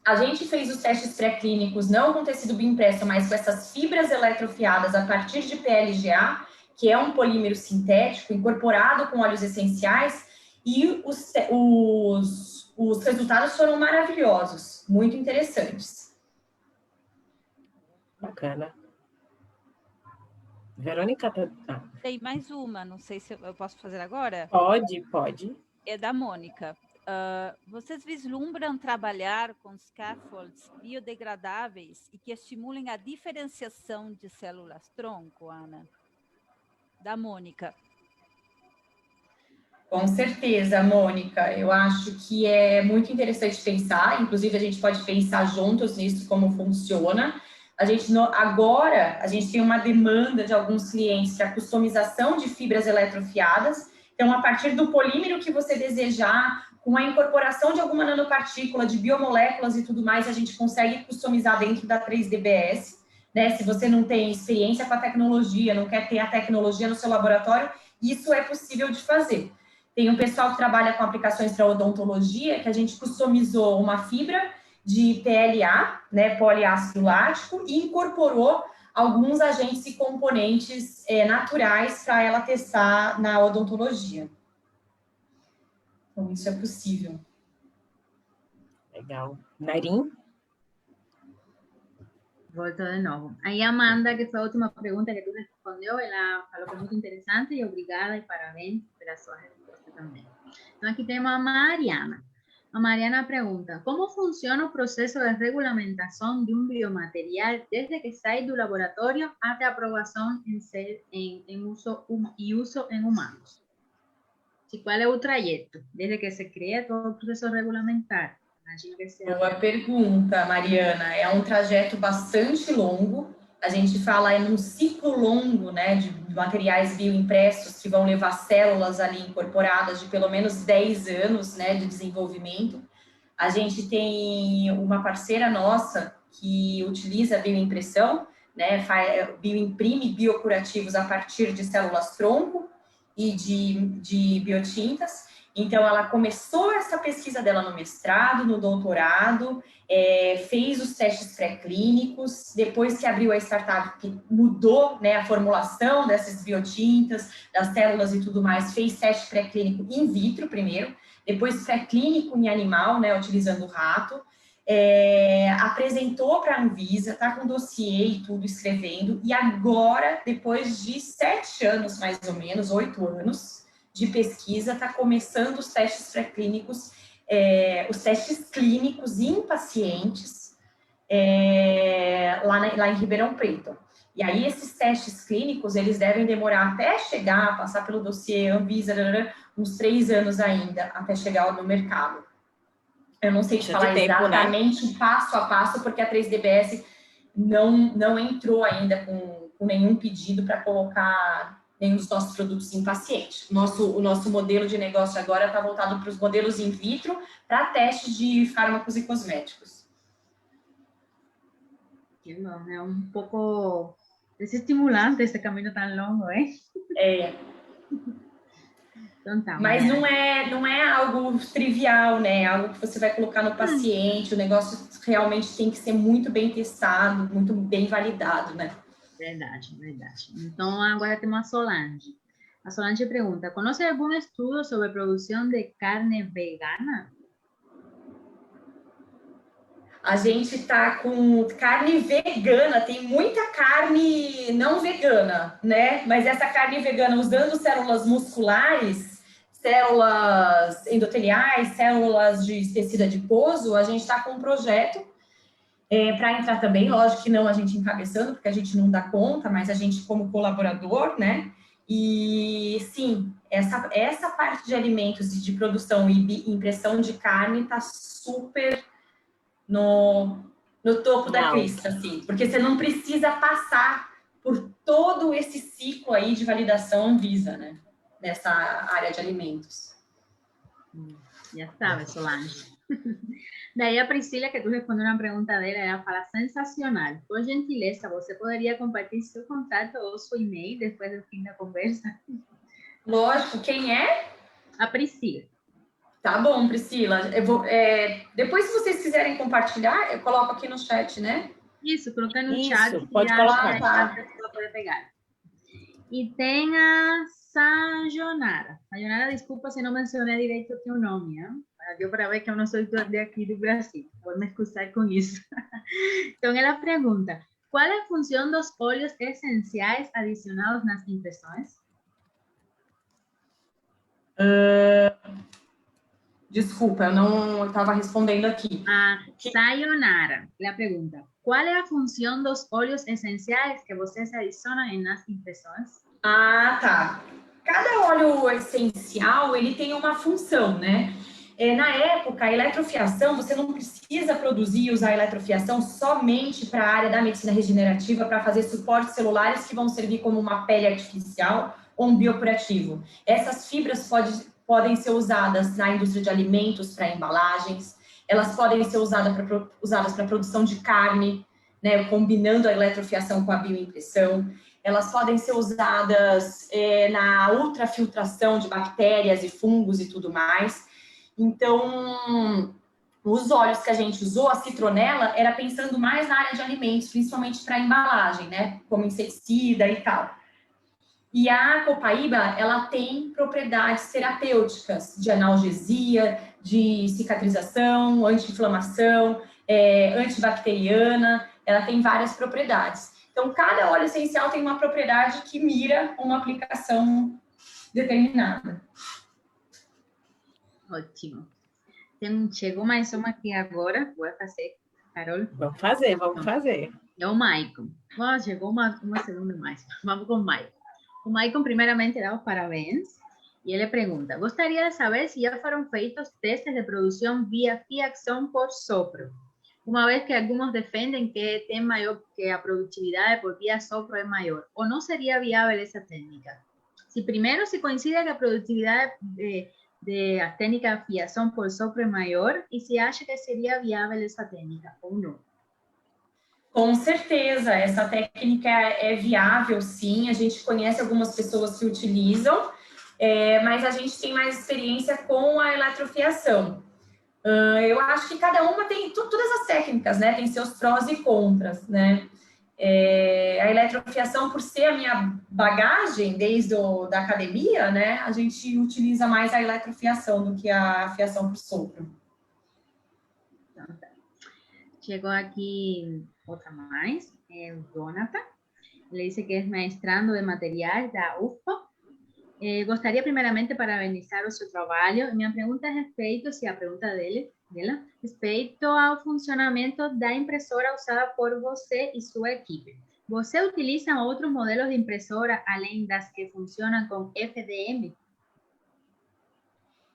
a gente fez os testes pré-clínicos não com tecido bioimpresso, mas com essas fibras eletrofiadas a partir de PLGA, que é um polímero sintético incorporado com óleos essenciais, e os resultados foram maravilhosos, muito interessantes. Bacana. Verônica, Tem mais uma, não sei se eu posso fazer agora. Pode. é da Mônica. Vocês vislumbram trabalhar com scaffolds biodegradáveis e que estimulem a diferenciação de células-tronco, Ana? Da Mônica. Com certeza, Mônica. Eu acho que é muito interessante pensar, inclusive a gente pode pensar juntos nisso, como funciona. Agora, a gente tem uma demanda de alguns clientes que é a customização de fibras eletrofiadas. Então, a partir do polímero que você desejar, com a incorporação de alguma nanopartícula, de biomoléculas e tudo mais, a gente consegue customizar dentro da 3DBS, né? Se você não tem experiência com a tecnologia, não quer ter a tecnologia no seu laboratório, isso é possível de fazer. Tem um pessoal que trabalha com aplicações para odontologia, que a gente customizou uma fibra de PLA, né, poliácido lático, e incorporou alguns agentes e componentes naturais para ela testar na odontologia. Então, isso é possível. Legal. Narim? Volto de novo. Aí a Amanda, que foi a última pergunta que tu respondeu, ela falou que é muito interessante e obrigada e parabéns pela sua resposta também. Então, aqui temos a Mariana. A Mariana pergunta, como funciona o processo de regulamentação de um biomaterial desde que sai do laboratório até a aprovação em uso em humanos? Qual é o trajeto, desde que se cria todo o processo regulamentar? Boa pergunta, Mariana. É um trajeto bastante longo. A gente fala em um ciclo longo, né, de materiais bioimpressos que vão levar células ali incorporadas de pelo menos 10 anos, né, de desenvolvimento. A gente tem uma parceira nossa que utiliza a bioimpressão, né, bioimprime biocurativos a partir de células-tronco e de biotintas. Então, ela começou essa pesquisa dela no mestrado, no doutorado, fez os testes pré-clínicos, depois que abriu a startup, que mudou, né, a formulação dessas biotintas, das células e tudo mais, fez teste pré-clínico in vitro primeiro, depois pré-clínico em animal, né, utilizando o rato, apresentou para a Anvisa, está com dossiê e tudo escrevendo, e agora, depois de 7 anos, mais ou menos, 8 anos, de pesquisa, está começando os testes pré-clínicos, os testes clínicos em pacientes lá em Ribeirão Preto. E aí, esses testes clínicos, eles devem demorar até chegar, passar pelo dossiê Anvisa, uns 3 anos ainda, até chegar no mercado. Eu não sei te falar exatamente o passo a passo, porque a 3DBS não entrou ainda com nenhum pedido para colocar nenhum dos nossos produtos em paciente. O nosso modelo de negócio agora está voltado para os modelos in vitro, para testes de fármacos e cosméticos. Que bom, é um pouco desestimulante esse caminho tão longo, hein? Então, tá, mas não é algo trivial, né? É algo que você vai colocar no paciente, o negócio realmente tem que ser muito bem testado, muito bem validado, né? Verdade, verdade. Então, agora temos a Solange. A Solange pergunta, conhece algum estudo sobre produção de carne vegana? A gente está com carne vegana, tem muita carne não vegana, né? Mas essa carne vegana usando células musculares, células endoteliais, células de tecido adiposo, a gente está com um projeto para entrar também, lógico que não a gente encabeçando, porque a gente não dá conta, mas a gente como colaborador, né? E sim, essa parte de alimentos e de produção e impressão de carne está super no topo da crista, assim, porque você não precisa passar por todo esse ciclo aí de validação Anvisa, né? Nessa área de alimentos. Já sabe, Solange. Daí a Priscila, que tu respondeu uma pergunta dela, ela fala, sensacional. Por gentileza, você poderia compartilhar seu contato ou seu e-mail depois do fim da conversa? Lógico, quem é? A Priscila. Tá bom, Priscila. Eu vou, depois, se vocês quiserem compartilhar, eu coloco aqui no chat, né? Isso, coloca no chat. Pode colocar. A pessoa pode pegar. E tem a Sayonara. Sayonara, desculpa se não mencionei direito o teu nome, né? Deu para ver que eu não sou de aqui do Brasil. Vou me excusar com isso. Então, ela pergunta, qual é a função dos óleos essenciais adicionados nas impressões? Desculpa, eu estava respondendo aqui. Sayonara, ela pergunta, qual é a função dos óleos essenciais que vocês adicionam nas impressoras? Ah, tá. Cada óleo essencial, ele tem uma função, né? Na época, a eletrofiação, você não precisa produzir e usar a eletrofiação somente para a área da medicina regenerativa, para fazer suportes celulares que vão servir como uma pele artificial ou um biocurativo. Essas fibras podem ser usadas na indústria de alimentos para embalagens, elas podem ser usadas para produção de carne, né, combinando a eletrofiação com a bioimpressão. Elas podem ser usadas na ultrafiltração de bactérias e fungos e tudo mais. Então, os óleos que a gente usou, a citronela, era pensando mais na área de alimentos, principalmente para embalagem, né? Como inseticida e tal. E a copaíba, ela tem propriedades terapêuticas de analgesia, de cicatrização, anti-inflamação, antibacteriana, ela tem várias propriedades. Então, cada óleo essencial tem uma propriedade que mira uma aplicação determinada. Ótimo. Chegou mais uma aqui agora. Vou fazer, Carol. Vamos fazer. É o Maicon. Chegou uma segunda mais. Vamos com o Maicon. O Maicon, primeiramente, dá os parabéns. E ele pergunta, gostaria de saber se já foram feitos testes de produção via fiação por sopro, uma vez que alguns defendem que a produtividade por via sopro é maior. Ou não seria viável essa técnica? Primeiro, se coincide que a produtividade de a técnica fiação por sopro é maior e se acha que seria viável essa técnica ou não. Com certeza, essa técnica é viável, sim. A gente conhece algumas pessoas que utilizam, mas a gente tem mais experiência com a eletrofiação. Eu acho que cada uma tem todas as técnicas, né? Tem seus prós e contras, né? A eletrofiação, por ser a minha bagagem desde da academia, né? A gente utiliza mais a eletrofiação do que a fiação por sopro. Então, tá. Chegou aqui outra mais, o Jonathan. Ele disse que é mestrando de materiais da UFPA. Gostaria primeiramente de parabenizar o seu trabalho. Minha pergunta é respeito ao funcionamento da impressora usada por você e sua equipe. Você utiliza outros modelos de impressora além das que funcionam com FDM?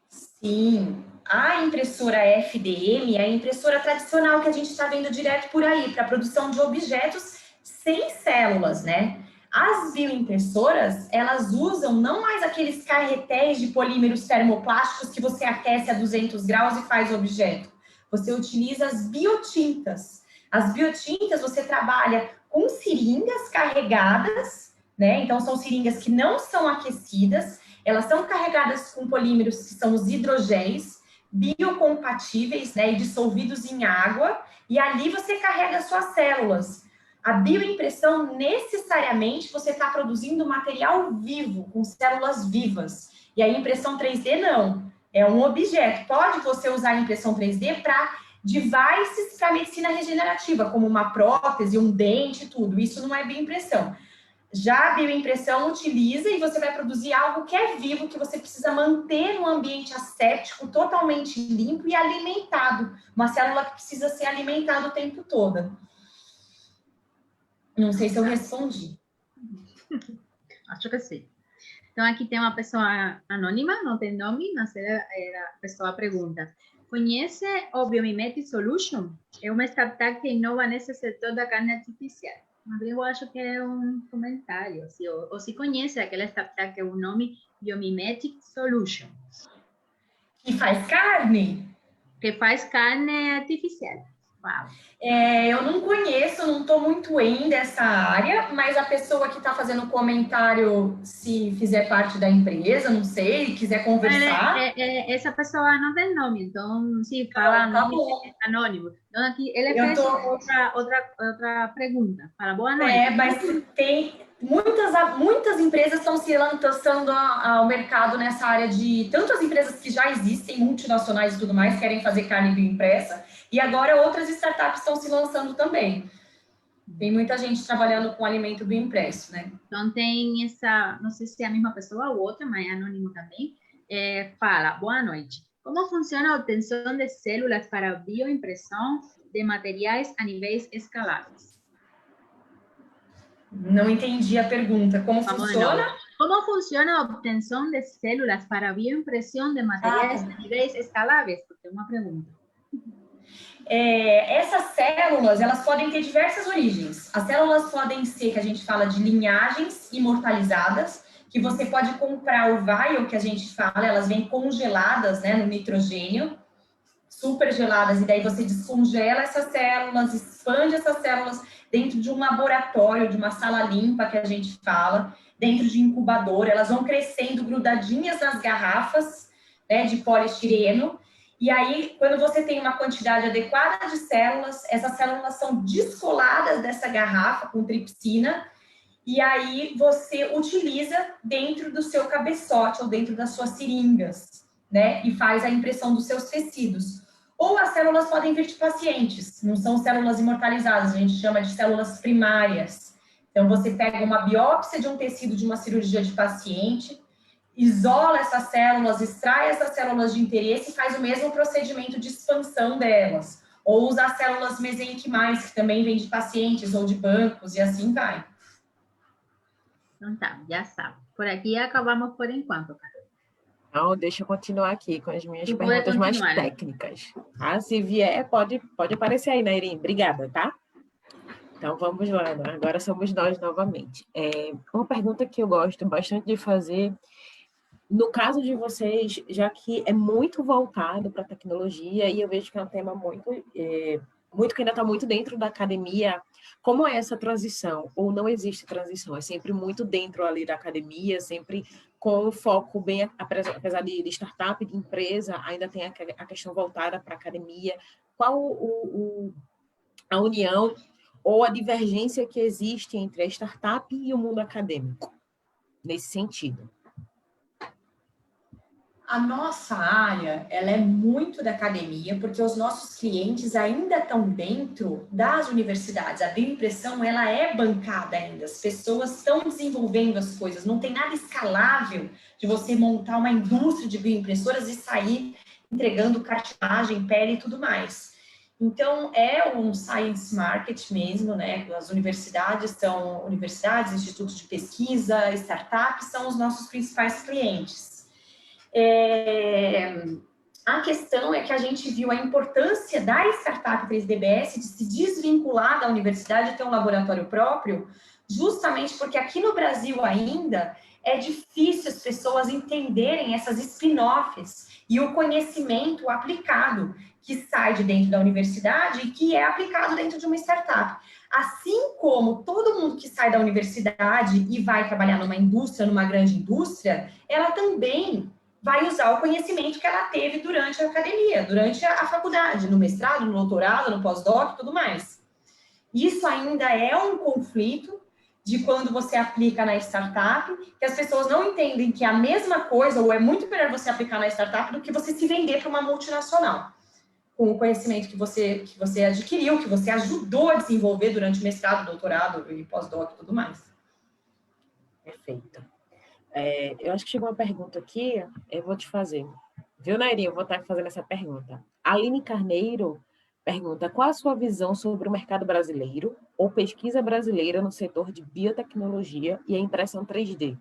Sim, a impressora FDM é a impressora tradicional que a gente está vendo direto por aí, para a produção de objetos sem células, né? As bioimpressoras, elas usam não mais aqueles carretéis de polímeros termoplásticos que você aquece a 200 graus e faz o objeto. Você utiliza as biotintas. As biotintas você trabalha com seringas carregadas, né? Então, são seringas que não são aquecidas, elas são carregadas com polímeros que são os hidrogéis, biocompatíveis, né? E dissolvidos em água, e ali você carrega as suas células. A bioimpressão, necessariamente, você está produzindo material vivo, com células vivas. E a impressão 3D, não. É um objeto. Pode você usar a impressão 3D para devices para medicina regenerativa, como uma prótese, um dente, tudo. Isso não é bioimpressão. Já a bioimpressão utiliza e você vai produzir algo que é vivo, que você precisa manter no ambiente asséptico, totalmente limpo e alimentado. Uma célula que precisa ser alimentada o tempo todo. Não sei se eu respondi. Acho que sim. Então, aqui tem uma pessoa anônima, não tem nome, mas a pessoa pergunta. Conhece o Biomimetic Solution? É uma startup que inova nesse setor da carne artificial. Mas eu acho que é um comentário. Ou se conhece aquela startup que é o nome Biomimetic Solution. Que faz carne? Que faz carne artificial. Uau. Eu não conheço, não estou muito em dessa área, mas a pessoa que está fazendo o comentário, se fizer parte da empresa, não sei, quiser conversar... Essa pessoa não tem nome, então, se fala nome anônimo. Então, aqui, ele fez outra pergunta. Fala, boa noite. Mas tem... Muitas empresas estão se lançando ao mercado nessa área de... Tanto as empresas que já existem, multinacionais e tudo mais, querem fazer carne bioimpressa, e agora outras startups estão se lançando também. Tem muita gente trabalhando com alimento bioimpresso, né? Então tem essa, não sei se é a mesma pessoa ou outra, mas é anônimo também, fala, boa noite. como funciona a obtenção de células para bioimpressão de materiais a níveis escaláveis? Não entendi a pergunta. Como funciona? Como funciona a obtenção de células para bioimpressão de materiais a níveis escaláveis? Porque é uma pergunta. Essas células, elas podem ter diversas origens. As células podem ser, que a gente fala de linhagens imortalizadas, que você pode comprar o vial, que a gente fala, elas vêm congeladas, né, no nitrogênio, super geladas, e daí você descongela essas células, expande essas células dentro de um laboratório, de uma sala limpa, que a gente fala, dentro de incubador, elas vão crescendo grudadinhas nas garrafas, né, de poliestireno. E aí, quando você tem uma quantidade adequada de células, essas células são descoladas dessa garrafa com tripsina, e aí você utiliza dentro do seu cabeçote ou dentro das suas seringas, né? E faz a impressão dos seus tecidos. Ou as células podem vir de pacientes, não são células imortalizadas, a gente chama de células primárias. Então, você pega uma biópsia de um tecido de uma cirurgia de paciente, isola essas células, extrai essas células de interesse e faz o mesmo procedimento de expansão delas. Ou usar células mesenquimais, que também vêm de pacientes ou de bancos, e assim vai. Então tá, já sabe. Por aqui acabamos por enquanto, Carol. Então, deixa eu continuar aqui com as minhas perguntas mais técnicas. Ah, se vier, pode aparecer aí, Nairim. Obrigada, tá? Então, vamos lá. Né? Agora somos nós novamente. Uma pergunta que eu gosto bastante de fazer... No caso de vocês, já que é muito voltado para a tecnologia, e eu vejo que é um tema muito que ainda está muito dentro da academia, como é essa transição? Ou não existe transição? É sempre muito dentro ali da academia, sempre com o foco bem, apesar de startup, de empresa, ainda tem a questão voltada para a academia. Qual a união ou a divergência que existe entre a startup e o mundo acadêmico, nesse sentido? A nossa área, ela é muito da academia, porque os nossos clientes ainda estão dentro das universidades. A bioimpressão, ela é bancada ainda. As pessoas estão desenvolvendo as coisas. Não tem nada escalável de você montar uma indústria de bioimpressoras e sair entregando cartilagem, pele e tudo mais. Então, é um science market mesmo, né? As universidades, institutos de pesquisa, startups, são os nossos principais clientes. A questão é que a gente viu a importância da startup 3DBS de se desvincular da universidade e ter um laboratório próprio, justamente porque aqui no Brasil ainda é difícil as pessoas entenderem essas spin-offs e o conhecimento aplicado que sai de dentro da universidade e que é aplicado dentro de uma startup. Assim como todo mundo que sai da universidade e vai trabalhar numa indústria, numa grande indústria, ela também vai usar o conhecimento que ela teve durante a academia, durante a faculdade, no mestrado, no doutorado, no pós-doc e tudo mais. Isso ainda é um conflito de quando você aplica na startup, que as pessoas não entendem que é a mesma coisa, ou é muito melhor você aplicar na startup do que você se vender para uma multinacional, com o conhecimento que você adquiriu, que você ajudou a desenvolver durante o mestrado, doutorado e pós-doc e tudo mais. Perfeito. Eu acho que chegou uma pergunta aqui, eu vou te fazer. Viu, Nairinha? Eu vou estar fazendo essa pergunta. Aline Carneiro pergunta, qual a sua visão sobre o mercado brasileiro ou pesquisa brasileira no setor de biotecnologia e a impressão 3D?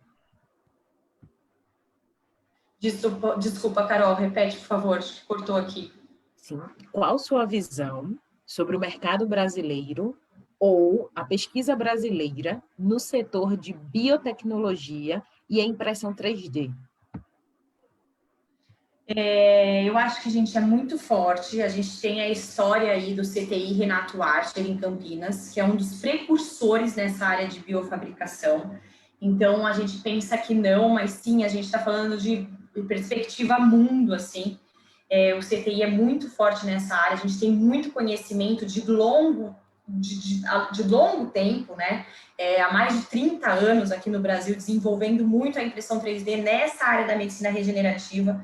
Desculpa, Carol, repete, por favor, cortou aqui. Sim. Qual a sua visão sobre o mercado brasileiro ou a pesquisa brasileira no setor de biotecnologia e a impressão 3D? Eu acho que a gente é muito forte. A gente tem a história aí do CTI Renato Archer, em Campinas, que é um dos precursores nessa área de biofabricação. Então, a gente pensa que não, mas sim, a gente está falando de perspectiva mundo, assim. O CTI é muito forte nessa área, a gente tem muito conhecimento de longo tempo, né? Há mais de 30 anos aqui no Brasil, desenvolvendo muito a impressão 3D nessa área da medicina regenerativa,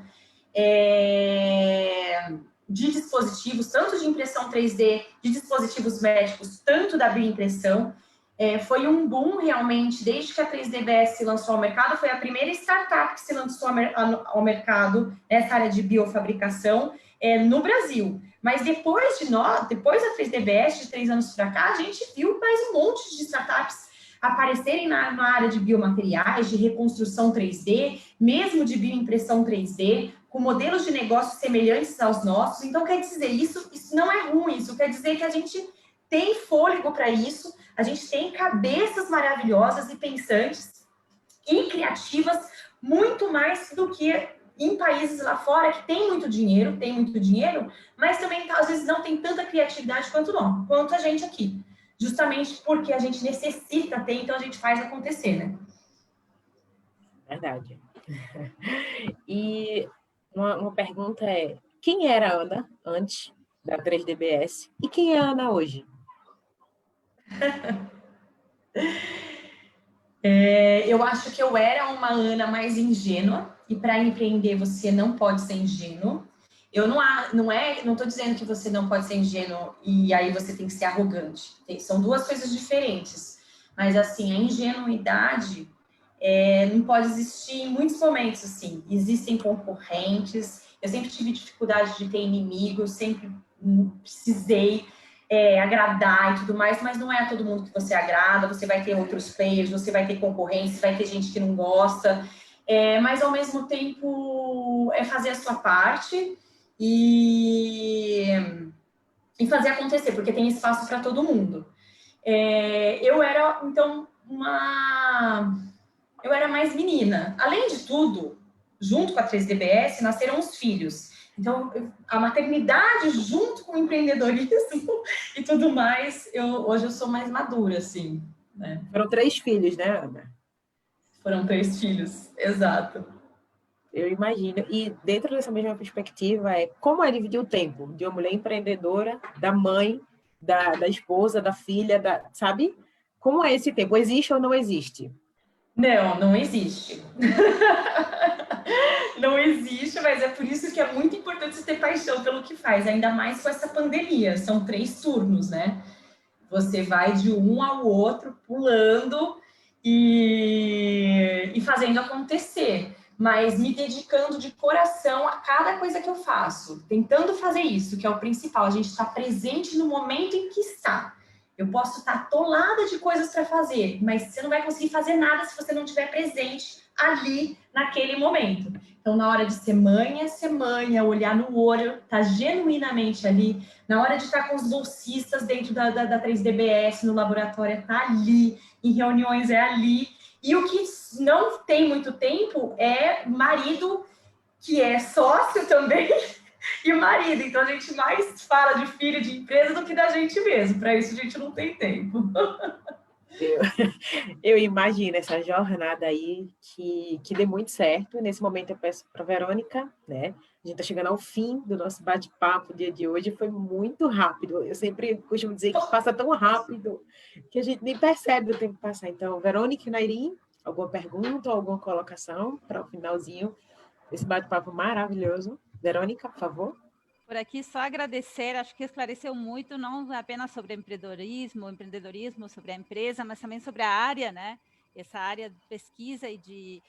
de dispositivos, tanto de impressão 3D, de dispositivos médicos, tanto da bioimpressão. Foi um boom, realmente, desde que a 3DBS se lançou ao mercado, foi a primeira startup que se lançou ao mercado nessa área de biofabricação no Brasil. Mas depois da 3DBS, de 3 anos para cá, a gente viu mais um monte de startups aparecerem na área de biomateriais, de reconstrução 3D, mesmo de bioimpressão 3D, com modelos de negócio semelhantes aos nossos. Então, quer dizer, isso não é ruim, isso quer dizer que a gente tem fôlego para isso, a gente tem cabeças maravilhosas e pensantes e criativas, muito mais do que em países lá fora que tem muito dinheiro, mas também às vezes não tem tanta criatividade quanto a gente aqui. Justamente porque a gente necessita ter, então a gente faz acontecer, né? Verdade. E uma pergunta é, quem era a Ana antes da 3DBS e quem é a Ana hoje? Eu acho que eu era uma Ana mais ingênua, e para empreender você não pode ser ingênuo. Eu não estou dizendo que você não pode ser ingênuo e aí você tem que ser arrogante. São duas coisas diferentes. Mas, assim, a ingenuidade não pode existir em muitos momentos, assim. Existem concorrentes, eu sempre tive dificuldade de ter inimigos, sempre precisei agradar e tudo mais, mas não é a todo mundo que você agrada, você vai ter outros players, você vai ter concorrência, vai ter gente que não gosta, mas ao mesmo tempo fazer a sua parte e fazer acontecer, porque tem espaço para todo mundo. Eu era, então, eu era mais menina. Além de tudo, junto com a 3DBS, nasceram os filhos. Então, a maternidade junto com o empreendedorismo e tudo mais, hoje eu sou mais madura, assim. Né? Foram 3 filhos, né, Ana? Foram 3 filhos, exato. Eu imagino. E dentro dessa mesma perspectiva, como é dividir o tempo de uma mulher empreendedora, da mãe, da esposa, da filha, sabe? Como é esse tempo? Existe ou não existe? Não existe. Não existe, mas é por isso que é muito importante você ter paixão pelo que faz, ainda mais com essa pandemia. São 3 turnos, né? Você vai de um ao outro, pulando e fazendo acontecer, mas me dedicando de coração a cada coisa que eu faço, tentando fazer isso, que é o principal, a gente está presente no momento em que está. Eu posso estar atolada de coisas para fazer, mas você não vai conseguir fazer nada se você não estiver presente ali, naquele momento. Então, na hora de ser mãe, olhar no olho, estar genuinamente ali. Na hora de estar com os bolsistas dentro da 3DBS, no laboratório, estar ali. Em reuniões, ali. E o que não tem muito tempo é marido, que é sócio também, e o marido. Então, a gente mais fala de filho, de empresa, do que da gente mesmo. Para isso, a gente não tem tempo. Eu imagino essa jornada aí que dê muito certo. Nesse momento, eu peço para a Verônica, né? A gente está chegando ao fim do nosso bate-papo. O dia de hoje foi muito rápido. Eu sempre costumo dizer que passa tão rápido que a gente nem percebe o tempo passar. Então, Verônica e Nairim, alguma pergunta ou alguma colocação para o finalzinho desse bate-papo maravilhoso? Verônica, por favor. Por aqui, só agradecer, acho que esclareceu muito, não apenas sobre empreendedorismo, sobre a empresa, mas também sobre a área, né? Essa área de pesquisa e de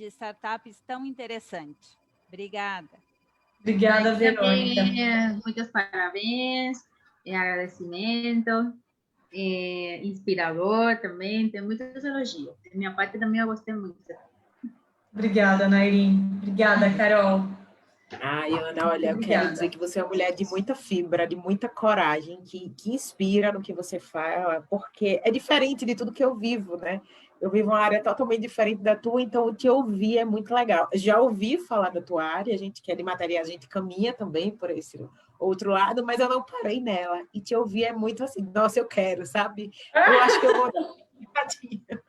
startups tão interessante. Obrigada. Obrigada, Verônica. Muitos parabéns, agradecimento, inspirador também, tem muitos elogios. Da minha parte também eu gostei muito. Obrigada, Nairim. Obrigada, Carol. Ai, Ana, olha, eu quero dizer que você é uma mulher de muita fibra, de muita coragem, que inspira no que você fala, porque é diferente de tudo que eu vivo, né? Eu vivo uma área totalmente diferente da tua, então te ouvir é muito legal. Já ouvi falar da tua área, a gente que é de materiais, a gente caminha também por esse outro lado, mas eu não parei nela. E te ouvir é muito assim, nossa, eu quero, sabe? Eu acho que eu vou dar uma empatia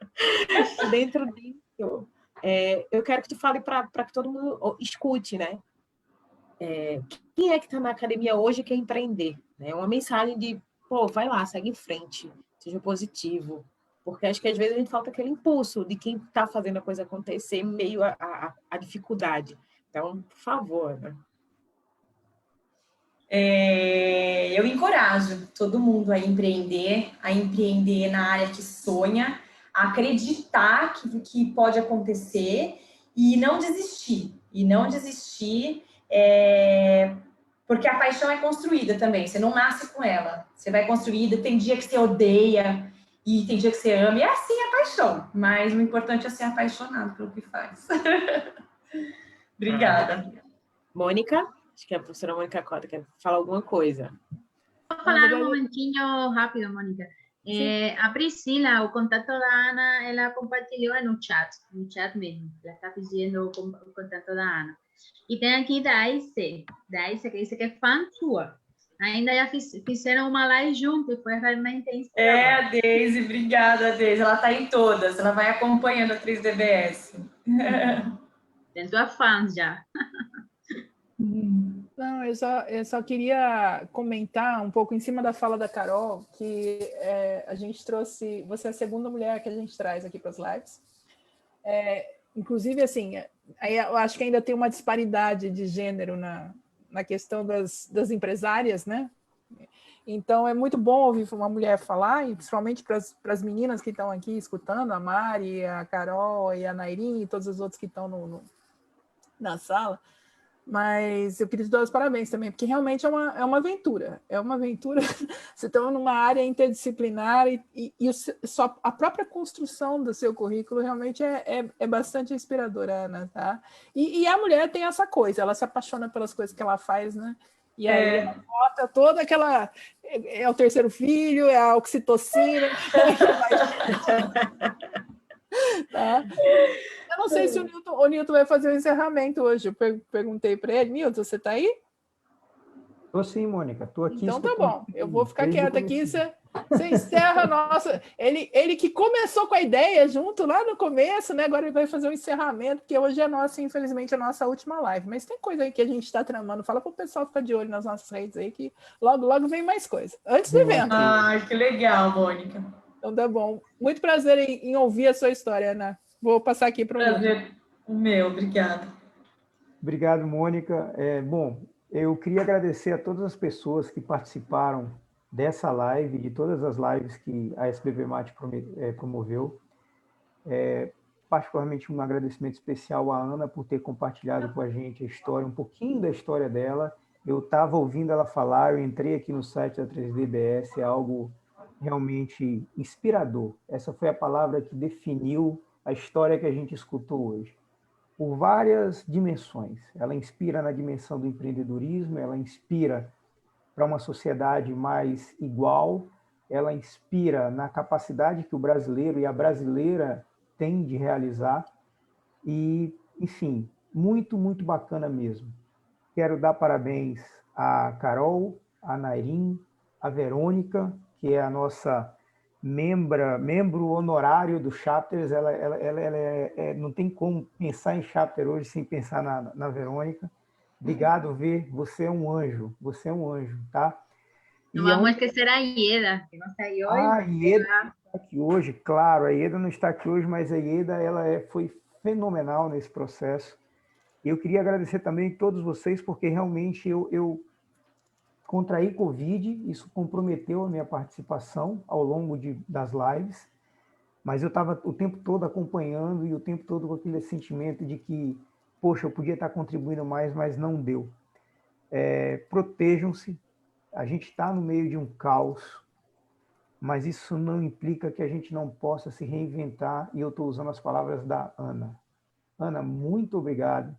dentro disso. Eu quero que tu fale para que todo mundo escute, né? Quem é que está na academia hoje quer empreender? Né? Uma mensagem de, vai lá, segue em frente, seja positivo. Porque acho que às vezes a gente falta aquele impulso de quem está fazendo a coisa acontecer em meio à dificuldade. Então, por favor, né? Eu encorajo todo mundo a empreender na área que sonha, a acreditar que pode acontecer e não desistir. Porque a paixão é construída também, você não nasce com ela, você vai construída, tem dia que você odeia e tem dia que você ama, e é assim a paixão, mas o importante é ser apaixonado pelo que faz. Obrigada. Mônica, acho que a professora Mônica Cota quer falar alguma coisa. Vou falar um momentinho rápido, Mônica. A Priscila, o contato da Ana, ela compartilhou no chat mesmo. Ela está pedindo o contato da Ana. E tem aqui Daisy que diz que é fã sua. Ainda já fizeram uma live junto e foi realmente inspirador. A Deise, obrigada, Deise. Ela está em todas, ela vai acompanhando a 3DBS. Tem tuas fãs já. Não, eu só queria comentar um pouco em cima da fala da Carol, que a gente trouxe... Você é a segunda mulher que a gente traz aqui para as lives. Inclusive, assim, eu acho que ainda tem uma disparidade de gênero na questão das empresárias, né? Então, é muito bom ouvir uma mulher falar, e principalmente para as meninas que estão aqui escutando, a Mari, a Carol e a Nairin e todos os outros que estão na sala. Mas eu queria te dar os parabéns também, porque realmente é uma aventura. É uma aventura. Você está numa área interdisciplinar e só a própria construção do seu currículo realmente é bastante inspiradora, Ana, tá? E a mulher tem essa coisa, ela se apaixona pelas coisas que ela faz, né? E aí ela bota toda aquela... É o terceiro filho, é a oxitocina... Tá? Eu não sei se o Nilton vai fazer o encerramento hoje. Eu perguntei para ele. Nilton, você está aí? Estou sim, Mônica. Estou aqui. Então tá bom. Eu vou ficar quieta aqui. Você encerra a nossa... Ele que começou com a ideia junto lá no começo, né? Agora ele vai fazer o encerramento, porque hoje é infelizmente, a nossa última live. Mas tem coisa aí que a gente está tramando. Fala para o pessoal ficar de olho nas nossas redes aí, que logo, logo vem mais coisa. Antes do evento. Ai, que legal, Mônica. Então tá bom. Muito prazer em ouvir a sua história, Ana. Vou passar aqui para o prazer o meu, obrigada. Obrigado, Mônica. Bom, eu queria agradecer a todas as pessoas que participaram dessa live, de todas as lives que a SBPmat promoveu. Particularmente um agradecimento especial à Ana por ter compartilhado com a gente a história, um pouquinho da história dela. Eu estava ouvindo ela falar, eu entrei aqui no site da 3DBS, é algo realmente inspirador. Essa foi a palavra que definiu a história que a gente escutou hoje. Por várias dimensões. Ela inspira na dimensão do empreendedorismo, ela inspira para uma sociedade mais igual, ela inspira na capacidade que o brasileiro e a brasileira têm de realizar. E, enfim, muito, muito bacana mesmo. Quero dar parabéns à Carol, à Nairin, à Verônica, que é a nossa membro honorário do Chapters. Ela não tem como pensar em Chapter hoje sem pensar na Verônica. Obrigado, Vê. Você é um anjo, tá? Não vamos esquecer a Ieda, que não está aí hoje. A Ieda está aqui hoje, claro. A Ieda não está aqui hoje, mas a Ieda foi fenomenal nesse processo. E eu queria agradecer também a todos vocês, porque realmente eu contraí Covid, isso comprometeu a minha participação ao longo das lives, mas eu estava o tempo todo acompanhando e o tempo todo com aquele sentimento de que, poxa, eu podia estar contribuindo mais, mas não deu. Protejam-se, a gente está no meio de um caos, mas isso não implica que a gente não possa se reinventar, e eu estou usando as palavras da Ana. Ana, muito obrigado.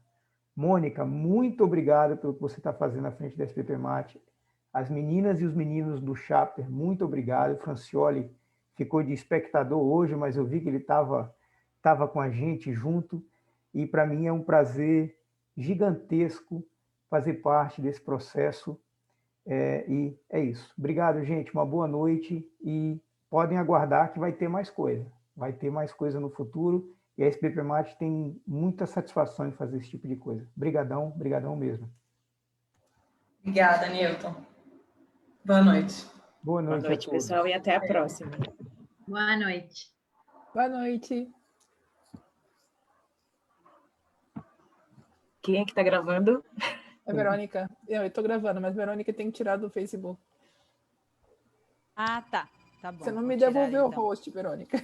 Mônica, muito obrigado pelo que você está fazendo à frente da SBPmat. As meninas e os meninos do Chapter, muito obrigado. O Francioli ficou de espectador hoje, mas eu vi que ele estava com a gente junto. E para mim é um prazer gigantesco fazer parte desse processo. E é isso. Obrigado, gente. Uma boa noite. E podem aguardar que vai ter mais coisa. Vai ter mais coisa no futuro. E a SBPmat tem muita satisfação em fazer esse tipo de coisa. Brigadão, brigadão mesmo. Obrigada, Nilton. Boa noite. Boa noite, pessoal, e até a próxima. Boa noite. Boa noite. Quem é que está gravando? É Verônica. Eu estou gravando, mas Verônica tem que tirar do Facebook. Ah, tá. Tá bom. Você não me vou tirar, devolveu então. o host, Verônica.